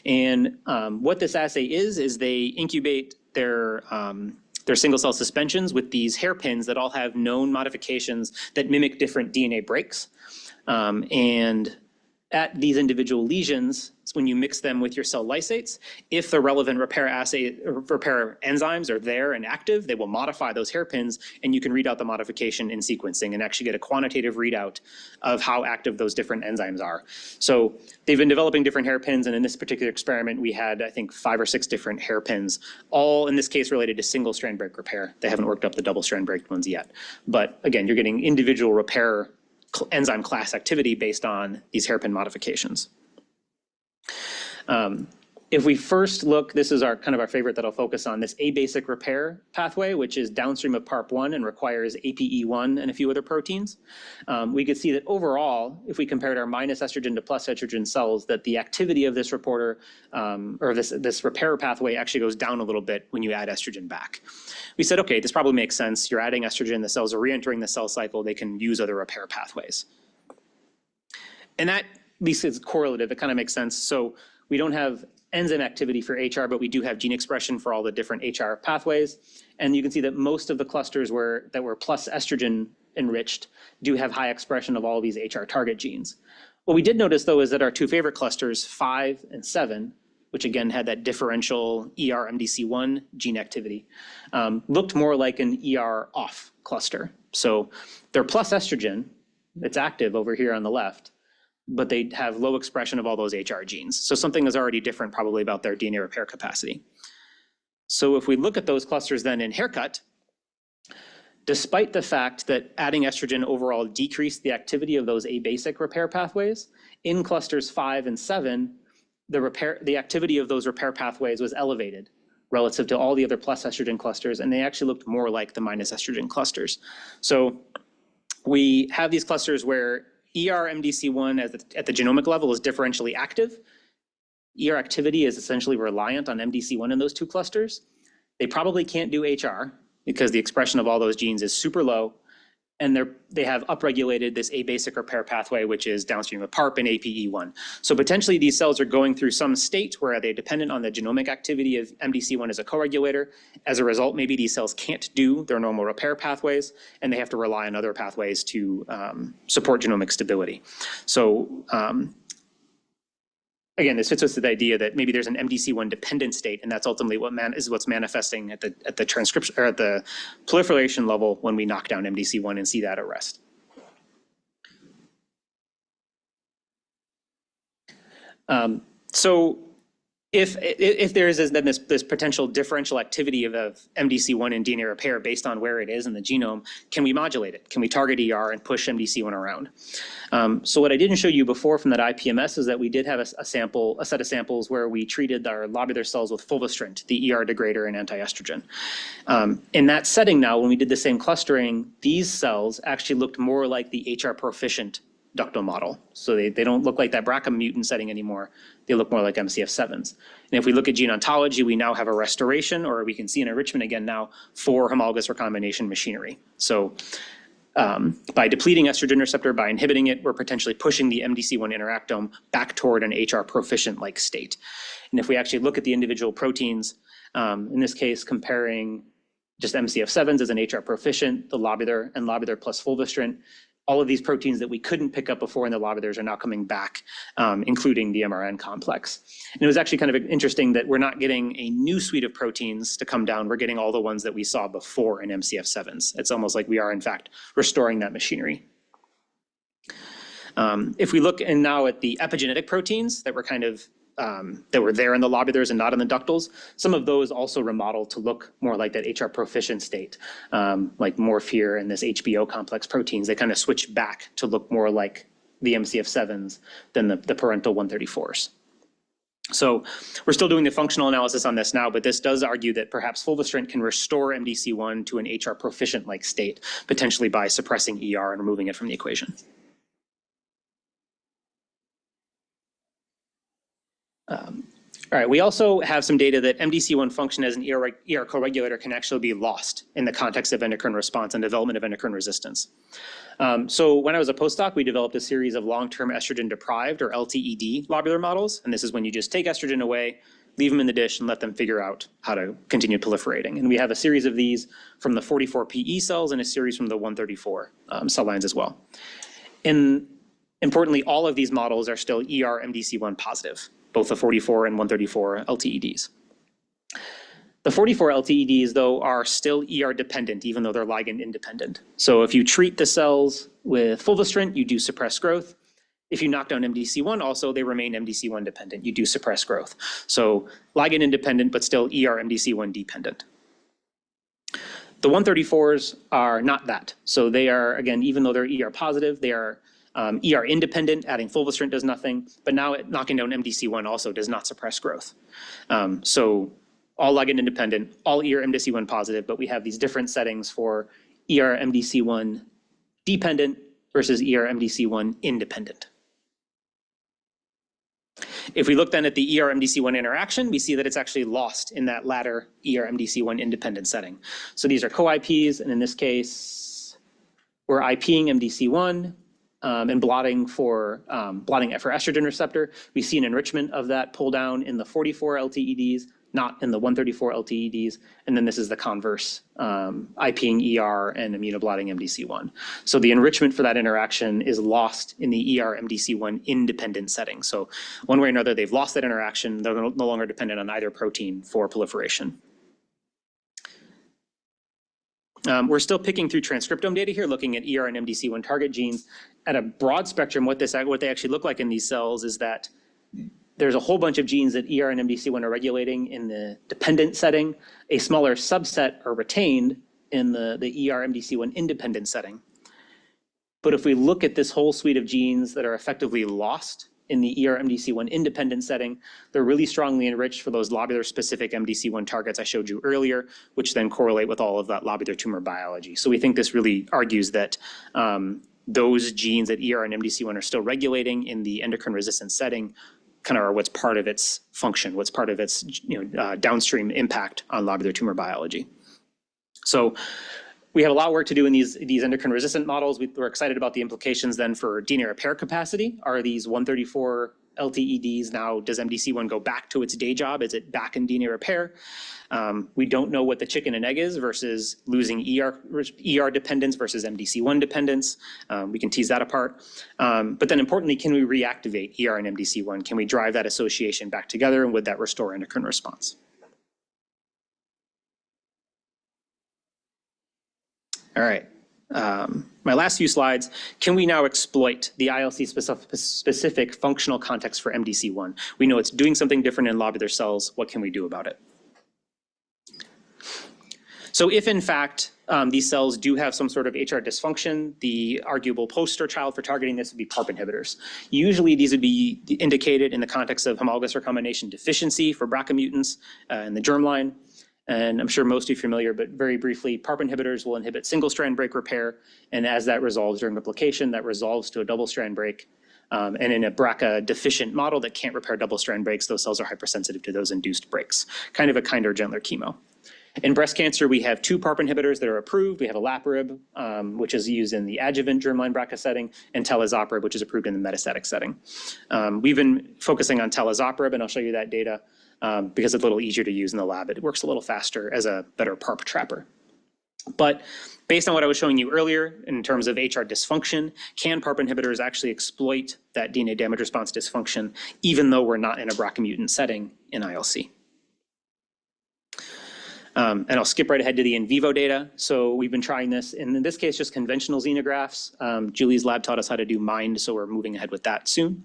And what this assay is they incubate their single cell suspensions with these hairpins that all have known modifications that mimic different DNA breaks. And at these individual lesions, when you mix them with your cell lysates, if the relevant repair enzymes are there and active, they will modify those hairpins and you can read out the modification in sequencing and actually get a quantitative readout of how active those different enzymes are. So they've been developing different hairpins, and in this particular experiment, we had, I think, 5 or 6 different hairpins, all in this case related to single strand break repair. They haven't worked up the double strand break ones yet. But again, you're getting individual repair enzyme class activity based on these hairpin modifications. If we first look, this is our kind of our favorite that I'll focus on, this abasic repair pathway, which is downstream of PARP1 and requires APE1 and a few other proteins. We could see that overall, if we compared our minus estrogen to plus estrogen cells, that the activity of this reporter or this repair pathway actually goes down a little bit when you add estrogen back. We said, okay, this probably makes sense. You're adding estrogen, the cells are re-entering the cell cycle, they can use other repair pathways. And that, at least is correlative, it kind of makes sense. So we don't have enzyme activity for HR, but we do have gene expression for all the different HR pathways. And you can see that most of the clusters that were plus estrogen enriched do have high expression of all of these HR target genes. What we did notice, though, is that our 2 favorite clusters, 5 and 7, which again had that differential ER MDC1 gene activity, looked more like an ER off cluster. So they're plus estrogen, it's active over here on the left, but they have low expression of all those HR genes. So something is already different probably about their DNA repair capacity. So if we look at those clusters then in haircut, despite the fact that adding estrogen overall decreased the activity of those abasic repair pathways, in clusters 5 and 7, the activity of those repair pathways was elevated relative to all the other plus estrogen clusters, and they actually looked more like the minus estrogen clusters. So we have these clusters where ER MDC1 at the genomic level is differentially active. ER activity is essentially reliant on MDC1 in those 2 clusters. They probably can't do HR because the expression of all those genes is super low, and they have upregulated this abasic repair pathway, which is downstream of PARP and APE1. So potentially these cells are going through some state where they're dependent on the genomic activity of MDC1 as a co-regulator. As a result, maybe these cells can't do their normal repair pathways, and they have to rely on other pathways to support genomic stability. So again, this fits with the idea that maybe there's an MDC1 dependent state, and that's ultimately what's manifesting at the transcription or at the proliferation level when we knock down MDC1 and see that arrest. So if there is then this potential differential activity of MDC1 in DNA repair based on where it is in the genome, can we modulate it? Can we target ER and push MDC1 around? So what I didn't show you before from that IPMS is that we did have a set of samples where we treated our lobular cells with fulvestrant, the ER degrader and anti-estrogen. In that setting now, when we did the same clustering, these cells actually looked more like the HR proficient ductal model. So they don't look like that BRCA mutant setting anymore. They look more like MCF7s. And if we look at gene ontology, we now have a restoration, or we can see an enrichment again now for homologous recombination machinery. So by depleting estrogen receptor, by inhibiting it, we're potentially pushing the MDC1 interactome back toward an HR proficient-like state. And if we actually look at the individual proteins, in this case, comparing just MCF7s as an HR proficient, the lobular and lobular plus fulvestrant, all of these proteins that we couldn't pick up before in the lobulars are now coming back, including the MRN complex. And it was actually kind of interesting that we're not getting a new suite of proteins to come down. We're getting all the ones that we saw before in MCF7s. It's almost like we are, in fact, restoring that machinery. If we look now at the epigenetic proteins that were kind of that were there in the lobulars and not in the ductals, some of those also remodeled to look more like that HR proficient state, like Morphere and this HBO complex proteins. They kind of switch back to look more like the MCF7s than the parental 134s. So we're still doing the functional analysis on this now, but this does argue that perhaps fulvestrant can restore MDC1 to an HR proficient-like state, potentially by suppressing ER and removing it from the equation. All right, we also have some data that MDC1 function as an ER co-regulator can actually be lost in the context of endocrine response and development of endocrine resistance. So when I was a postdoc, we developed a series of long-term estrogen deprived, or LTED, lobular models. And this is when you just take estrogen away, leave them in the dish, and let them figure out how to continue proliferating. And we have a series of these from the 44PE cells and a series from the 134 cell lines as well. And importantly, all of these models are still ER MDC1 positive, both the 44 and 134 LTEDs. The 44 LTEDs, though, are still ER dependent, even though they're ligand independent. So if you treat the cells with fulvestrant, you do suppress growth. If you knock down MDC1, also, they remain MDC1 dependent. You do suppress growth. So ligand independent, but still ER MDC1 dependent. The 134s are not that. So they are, again, even though they're ER positive, they are ER independent. Adding fulvestrant does nothing, but now knocking down MDC1 also does not suppress growth. So all ligand independent, all ER MDC1 positive, but we have these different settings for ER MDC1 dependent versus ER MDC1 independent. If we look then at the ER MDC1 interaction, we see that it's actually lost in that latter ER MDC1 independent setting. So these are co-IPs, and in this case, we're IPing MDC1 and blotting for estrogen receptor. We see an enrichment of that pull down in the 44 LTEDs, not in the 134 LTEDs. And then this is the converse, IPing ER and immunoblotting MDC1. So the enrichment for that interaction is lost in the ER MDC1 independent setting. So one way or another, they've lost that interaction. They're no longer dependent on either protein for proliferation. We're still picking through transcriptome data here, looking at ER and MDC1 target genes. At a broad spectrum, what they actually look like in these cells is that there's a whole bunch of genes that ER and MDC1 are regulating in the dependent setting. A smaller subset are retained in the ER MDC1 independent setting. But if we look at this whole suite of genes that are effectively lost in the ER MDC1 independent setting, they're really strongly enriched for those lobular specific MDC1 targets I showed you earlier, which then correlate with all of that lobular tumor biology. So we think this really argues that those genes that ER and MDC1 are still regulating in the endocrine resistant setting kind of are what's part of its function, what's part of its downstream impact on lobular tumor biology. So we have a lot of work to do in these endocrine resistant models. We're excited about the implications then for DNA repair capacity. Are these 134 LTEDs now, does MDC1 go back to its day job? Is it back in DNA repair? We don't know what the chicken and egg is versus losing ER dependence versus MDC1 dependence. We can tease that apart. But then importantly, can we reactivate ER and MDC1? Can we drive that association back together, and would that restore endocrine response? All right, my last few slides, can we now exploit the ILC specific functional context for MDC1? We know it's doing something different in lobular cells. What can we do about it? So if in fact these cells do have some sort of HR dysfunction, the arguable poster child for targeting this would be PARP inhibitors. Usually these would be indicated in the context of homologous recombination deficiency for BRCA mutants in the germline. And I'm sure most of you are familiar, but very briefly, PARP inhibitors will inhibit single-strand break repair, and as that resolves during replication, that resolves to a double-strand break. And in a BRCA deficient model that can't repair double-strand breaks, those cells are hypersensitive to those induced breaks. Kind of a kinder, gentler chemo. In breast cancer, we have 2 PARP inhibitors that are approved. We have olaparib, which is used in the adjuvant germline BRCA setting, and talazoparib, which is approved in the metastatic setting. We've been focusing on talazoparib, and I'll show you that data because it's a little easier to use in the lab. It works a little faster as a better PARP trapper. But based on what I was showing you earlier in terms of HR dysfunction, can PARP inhibitors actually exploit that DNA damage response dysfunction, even though we're not in a BRCA mutant setting in ILC? And I'll skip right ahead to the in vivo data. So we've been trying this, and in this case, just conventional xenografts. Julie's lab taught us how to do MIND, so we're moving ahead with that soon.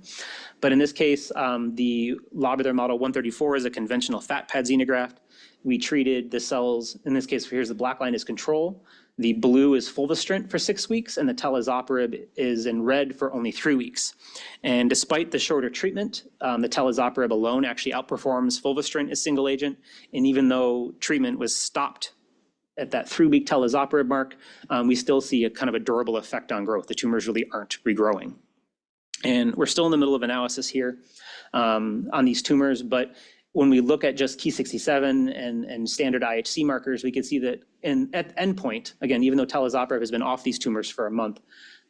But in this case, the lobular model 134 is a conventional fat pad xenograft. We treated the cells, in this case, here's the black line is control. The blue is fulvestrant for 6 weeks, and the talazoparib is in red for only 3 weeks. And despite the shorter treatment, the talazoparib alone actually outperforms fulvestrant as single agent. And even though treatment was stopped at that 3-week talazoparib mark, we still see a kind of a durable effect on growth. The tumors really aren't regrowing. And we're still in the middle of analysis here on these tumors, but when we look at just Ki67 and standard IHC markers, we can see that at endpoint, again, even though talazoparib has been off these tumors for a month,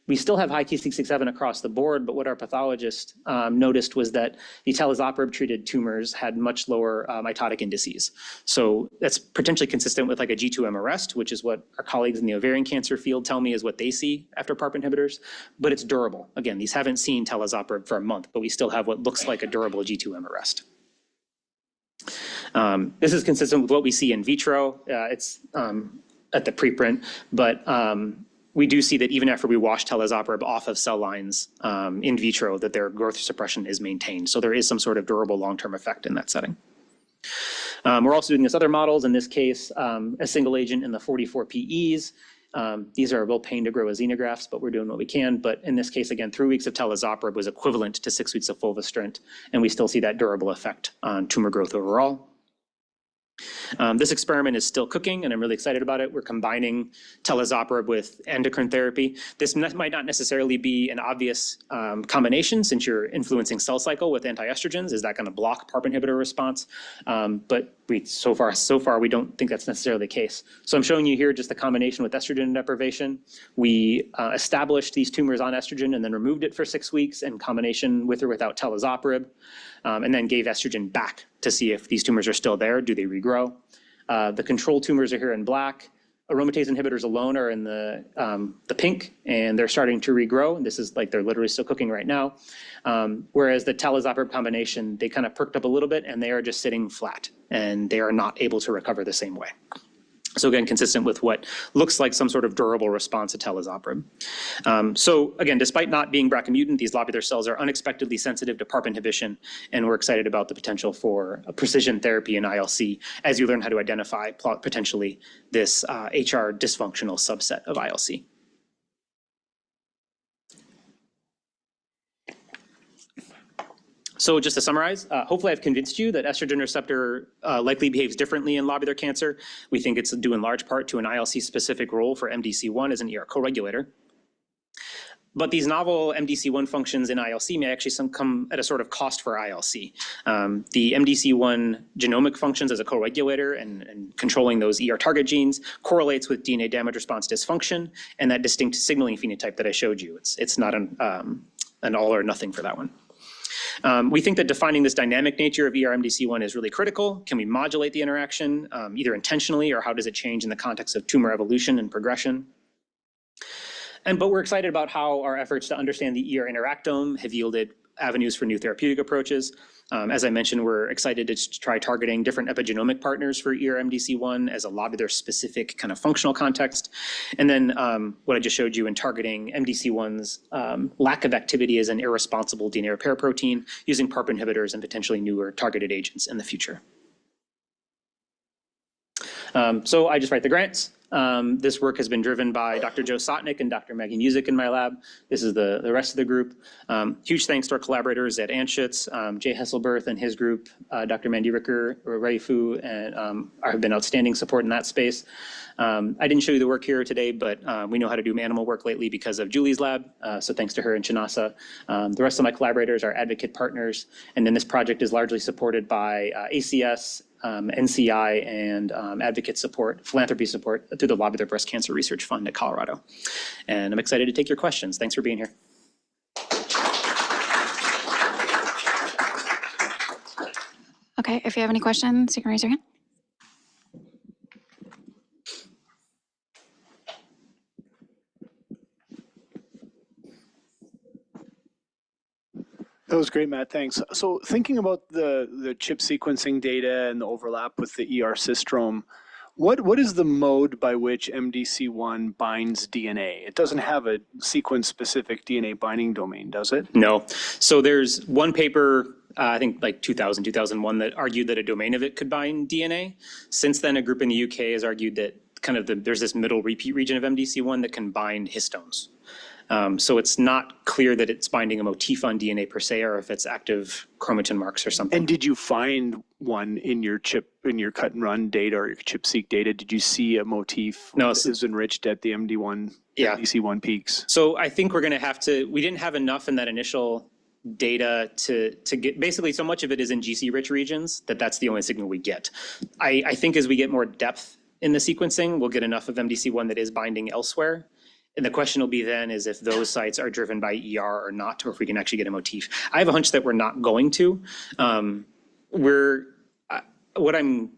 we still have high Ki67 across the board, but what our pathologist noticed was that the talazoparib-treated tumors had much lower mitotic indices. So that's potentially consistent with like a G2M arrest, which is what our colleagues in the ovarian cancer field tell me is what they see after PARP inhibitors, but it's durable. Again, these haven't seen talazoparib for a month, but we still have what looks like a durable G2M arrest. This is consistent with what we see in vitro. It's at the preprint, but we do see that even after we wash talazoparib off of cell lines in vitro, that their growth suppression is maintained. So there is some sort of durable long-term effect in that setting. We're also doing this other models, in this case, a single agent in the 44 PEs. These are a real pain to grow as xenografts, but we're doing what we can. But in this case, again, 3 weeks of talazoparib was equivalent to 6 weeks of fulvestrant, and we still see that durable effect on tumor growth overall. This experiment is still cooking, and I'm really excited about it. We're combining talazoparib with endocrine therapy. This might not necessarily be an obvious combination since you're influencing cell cycle with antiestrogens. Is that going to block PARP inhibitor response? But so far, we don't think that's necessarily the case. So I'm showing you here just the combination with estrogen deprivation. We established these tumors on estrogen and then removed it for 6 weeks in combination with or without talazoparib, and then gave estrogen back to see if these tumors are still there. Do they regrow? The control tumors are here in black. Aromatase inhibitors alone are in the pink, and they're starting to regrow. And this is like they're literally still cooking right now. Whereas the talazoparib combination, they kind of perked up a little bit, and they are just sitting flat, and they are not able to recover the same way. So again, consistent with what looks like some sort of durable response to talazoparib. So again, despite not being BRCA mutant, these lobular cells are unexpectedly sensitive to PARP inhibition, and we're excited about the potential for a precision therapy in ILC as you learn how to identify potentially this HR dysfunctional subset of ILC. So just to summarize, hopefully I've convinced you that estrogen receptor likely behaves differently in lobular cancer. We think it's due in large part to an ILC-specific role for MDC1 as an ER co-regulator. But these novel MDC1 functions in ILC may actually come at a sort of cost for ILC. The MDC1 genomic functions as a co-regulator and controlling those ER target genes correlates with DNA damage response dysfunction and that distinct signaling phenotype that I showed you. It's not an all or nothing for that one. We think that defining this dynamic nature of ER-MDC1 is really critical. Can we modulate the interaction either intentionally, or how does it change in the context of tumor evolution and progression? But we're excited about how our efforts to understand the ER interactome have yielded avenues for new therapeutic approaches. As I mentioned, we're excited to try targeting different epigenomic partners for ER-MDC1 as a lobular-specific kind of functional context. And then what I just showed you in targeting MDC1's lack of activity as an irresponsible DNA repair protein using PARP inhibitors and potentially newer targeted agents in the future. So I just write the grants. This work has been driven by Dr. Joe Sotnick and Dr. Maggie Music in my lab. This is the rest of the group. Huge thanks to our collaborators at Anschutz, Jay Hesselberth and his group, Dr. Mandy Ricker, Ray Fu, and have been outstanding support in that space. I didn't show you the work here today, but we know how to do animal work lately because of Julie's lab. So thanks to her and Chinasa. The rest of my collaborators are advocate partners. And then this project is largely supported by ACS, NCI, and advocate support, philanthropy support through the Lobular Breast Cancer Research Fund at Colorado. And I'm excited to take your questions. Thanks for being here. Okay, if you have any questions, you can raise your hand. That was great, Matt. Thanks. So thinking about the chip sequencing data and the overlap with the ER syndrome, what is the mode by which MDC1 binds DNA? It doesn't have a sequence-specific DNA binding domain, does it? No. So there's one paper, I think like 2000, 2001, that argued that a domain of it could bind DNA. Since then, a group in the UK has argued that kind of there's this middle repeat region of MDC1 that can bind histones. So it's not clear that it's binding a motif on DNA per se, or if it's active chromatin marks or something. And did you find one in your cut and run data or your ChIP-seq data? Did you see a motif that is enriched at the MDC1 peaks? So I think we're going to have to, we didn't have enough in that initial data to get, basically so much of it is in GC-rich regions that's the only signal we get. I think as we get more depth in the sequencing, we'll get enough of MDC1 that is binding elsewhere. And the question will be then is if those sites are driven by ER or not, or if we can actually get a motif. I have a hunch that we're not going to. What I'm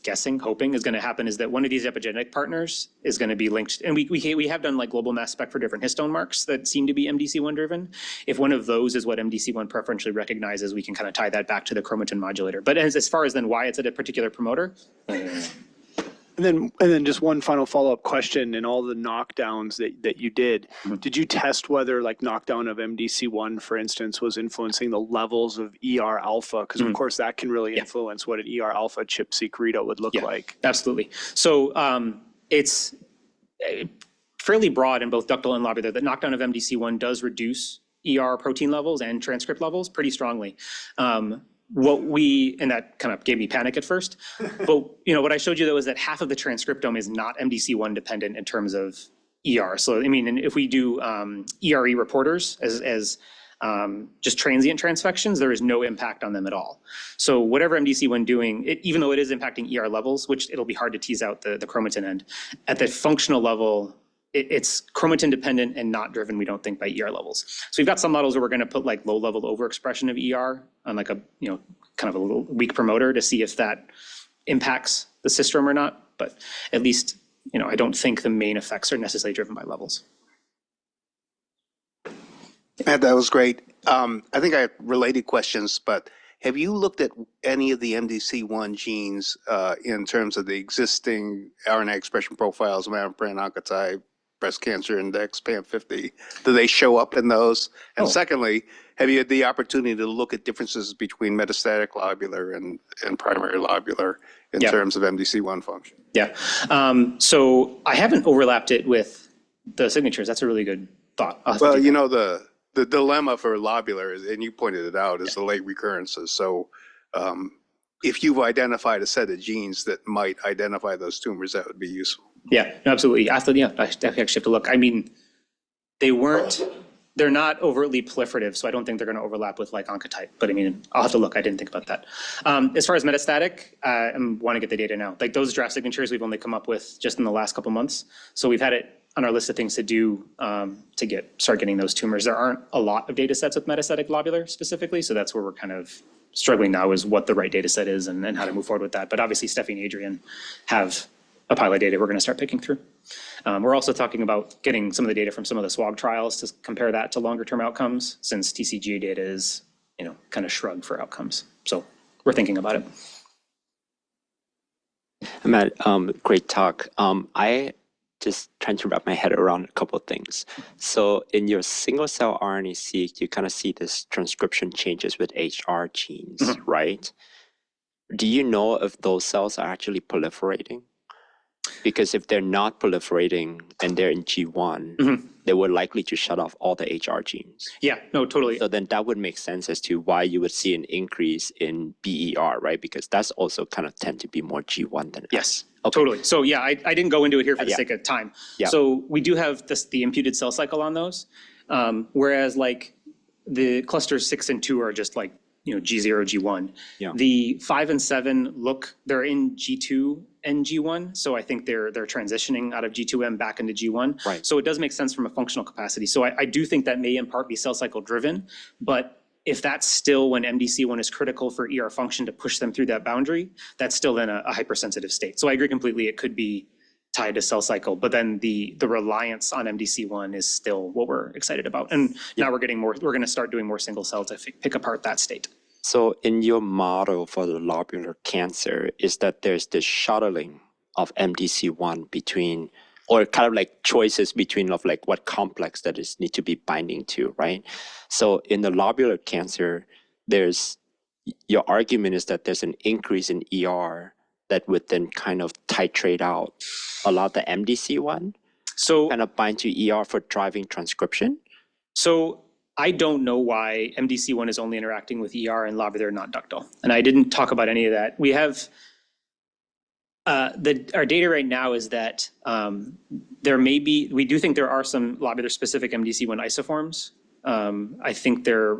guessing, hoping is going to happen is that one of these epigenetic partners is going to be linked. And we have done like global mass spec for different histone marks that seem to be MDC1 driven. If one of those is what MDC1 preferentially recognizes, we can kind of tie that back to the chromatin modulator. But as far as then why it's at a particular promoter, And then just one final follow-up question. In all the knockdowns that you did, did you test whether like knockdown of MDC1, for instance, was influencing the levels of ER alpha? Because of course that can really influence what an ER alpha ChIP-seq readout would look like. Absolutely. So it's fairly broad in both ductal and lobular that knockdown of MDC1 does reduce ER protein levels and transcript levels pretty strongly. And that kind of gave me panic at first, but what I showed you though is that half of the transcriptome is not MDC1 dependent in terms of ER. So I mean, if we do ERE reporters as just transient transfections, there is no impact on them at all. So whatever MDC1 doing, even though it is impacting ER levels, which it'll be hard to tease out the chromatin end, at the functional level, it's chromatin dependent and not driven, we don't think, by ER levels. So we've got some models where we're going to put like low level overexpression of ER on like a, kind of a little weak promoter to see if that impacts the systrome or not. But at least, I don't think the main effects are necessarily driven by levels. Matt, that was great. I think I have related questions, but have you looked at any of the MDC1 genes in terms of the existing RNA expression profiles, Mammapran, Oncotype, breast cancer index, PAM50? Do they show up in those? And secondly, have you had the opportunity to look at differences between metastatic lobular and primary lobular in terms of MDC1 function? Yeah. So I haven't overlapped it with the signatures. That's a really good thought. Well, the dilemma for lobular is, and you pointed it out, is the late recurrences. So if you've identified a set of genes that might identify those tumors, that would be useful. Yeah, absolutely. I actually have to look. I mean, they're not overtly proliferative, so I don't think they're going to overlap with like Oncotype. But I mean, I'll have to look. I didn't think about that. As far as metastatic, I want to get the data now. Like those draft signatures we've only come up with just in the last couple months. So we've had it on our list of things to do to start getting those tumors. There aren't a lot of data sets with metastatic lobular specifically, so that's where we're kind of struggling now is what the right data set is and how to move forward with that. But obviously, Steffi and Adrian have a pile of data we're going to start picking through. We're also talking about getting some of the data from some of the SWOG trials to compare that to longer term outcomes, since TCGA data is, kind of shrugged for outcomes. So we're thinking about it. Matt, great talk. I just trying to wrap my head around a couple of things. So in your single cell RNA-seq, you kind of see this transcription changes with HR genes, right? Do you know if those cells are actually proliferating? Because if they're not proliferating and they're in G1, they were likely to shut off all the HR genes. Yeah, no, totally. So then that would make sense as to why you would see an increase in BER, right? Because that's also kind of tend to be more G1 than Yes, Okay. totally. So yeah, I didn't go into it here for the sake of time. Yeah. So we do have the imputed cell cycle on those, whereas like the clusters 6 and 2 are just like, G0, G1. Yeah. The 5 and 7 they're in G2 and G1. So I think they're transitioning out of G2M back into G1. Right. So it does make sense from a functional capacity. So I do think that may in part be cell cycle driven, but if that's still when MDC1 is critical for ER function to push them through that boundary, that's still then a hypersensitive state. So I agree completely, it could be tied to cell cycle, but then the reliance on MDC1 is still what we're excited about. And now we're going to start doing more single cell to pick apart that state. So in your model for the lobular cancer, is that there's this shuttling of MDC1 between, or kind of like choices between of like what complex that is need to be binding to, right? So in the lobular cancer, your argument is that there's an increase in ER that would then kind of titrate out a lot of the MDC1, So kind of bind to ER for driving transcription. So I don't know why MDC1 is only interacting with ER and lobular, not ductal. And I didn't talk about any of that. We have our data right now is that we do think there are some lobular specific MDC1 isoforms. I think they're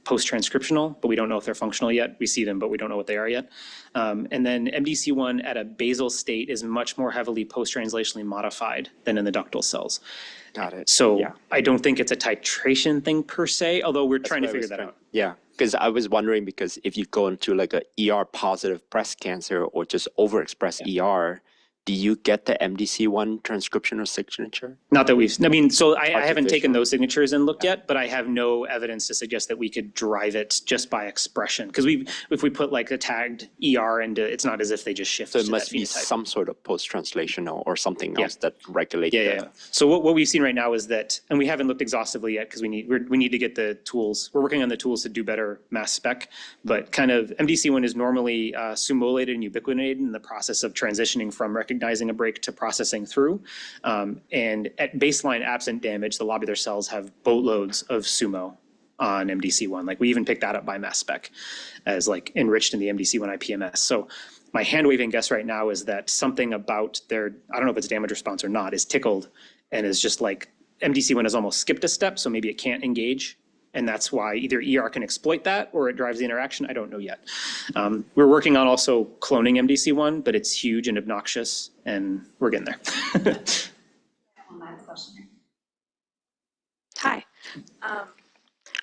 post-transcriptional, but we don't know if they're functional yet. We see them, but we don't know what they are yet. And then MDC1 at a basal state is much more heavily post-translationally modified than in the ductal cells. Got it. So Yeah. I don't think it's a titration thing per se, although we're trying to figure that out. Yeah, because I was wondering, because if you go into like a ER positive breast cancer or just overexpress ER, do you get the MDC1 transcription or signature? Not that I haven't taken Artificial. those signatures and looked yet, but I have no evidence to suggest that we could drive it just by expression. Because if we put like a tagged ER into, it's not as if they just shift So to it must that be phenotype. some sort of post-translational or something else that regulates Yeah. So what we've seen right now is that, and we haven't looked exhaustively yet because we need to get the tools. We're working on the tools to do better mass spec, but kind of MDC1 is normally sumolated and ubiquitinated in the process of transitioning from recognizing a break to processing through. And at baseline absent damage, the lobular cells have boatloads of sumo on MDC1. Like we even picked that up by mass spec as like enriched in the MDC1 IPMS. So my hand waving guess right now is that something about their, I don't know if it's damage response or not, is tickled and is just like MDC1 has almost skipped a step. So maybe it can't engage. And that's why either ER can exploit that or it drives the interaction. I don't know yet. We're working on also cloning MDC1, but it's huge and obnoxious, and we're getting there. Hi. I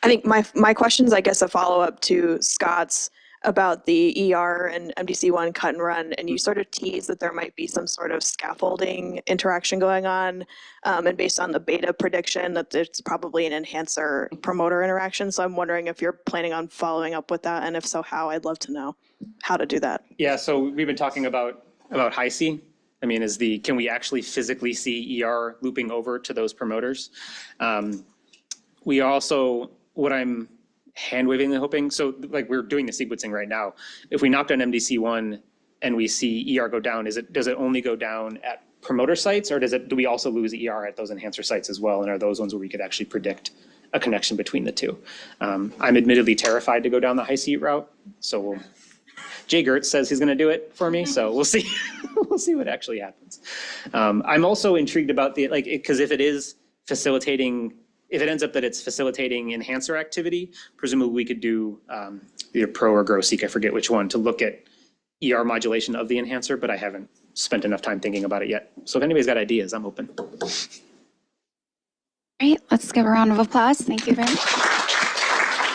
think my question is, I guess, a follow-up to Scott's about the ER and MDC1 cut and run, and you sort of teased that there might be some sort of scaffolding interaction going on, and based on the beta prediction that it's probably an enhancer promoter interaction. So I'm wondering if you're planning on following up with that, and if so, how? I'd love to know how to do that. Yeah, so we've been talking about Hi-C. I mean, can we actually physically see ER looping over to those promoters? We also, what I'm hand waving and hoping, so like we're doing the sequencing right now. If we knock down MDC1 and we see ER go down, does it only go down at promoter sites, or do we also lose ER at those enhancer sites as well? And are those ones where we could actually predict a connection between the two? I'm admittedly terrified to go down the Hi-C route, so Jay Gertz says he's going to do it for me, so we'll see. We'll see what actually happens. I'm also intrigued about because if it is facilitating, if it ends up that it's facilitating enhancer activity, presumably we could do either pro or grow-seq, I forget which one, to look at ER modulation of the enhancer, but I haven't spent enough time thinking about it yet. So if anybody's got ideas, I'm open. Great, let's give a round of applause. Thank you very much.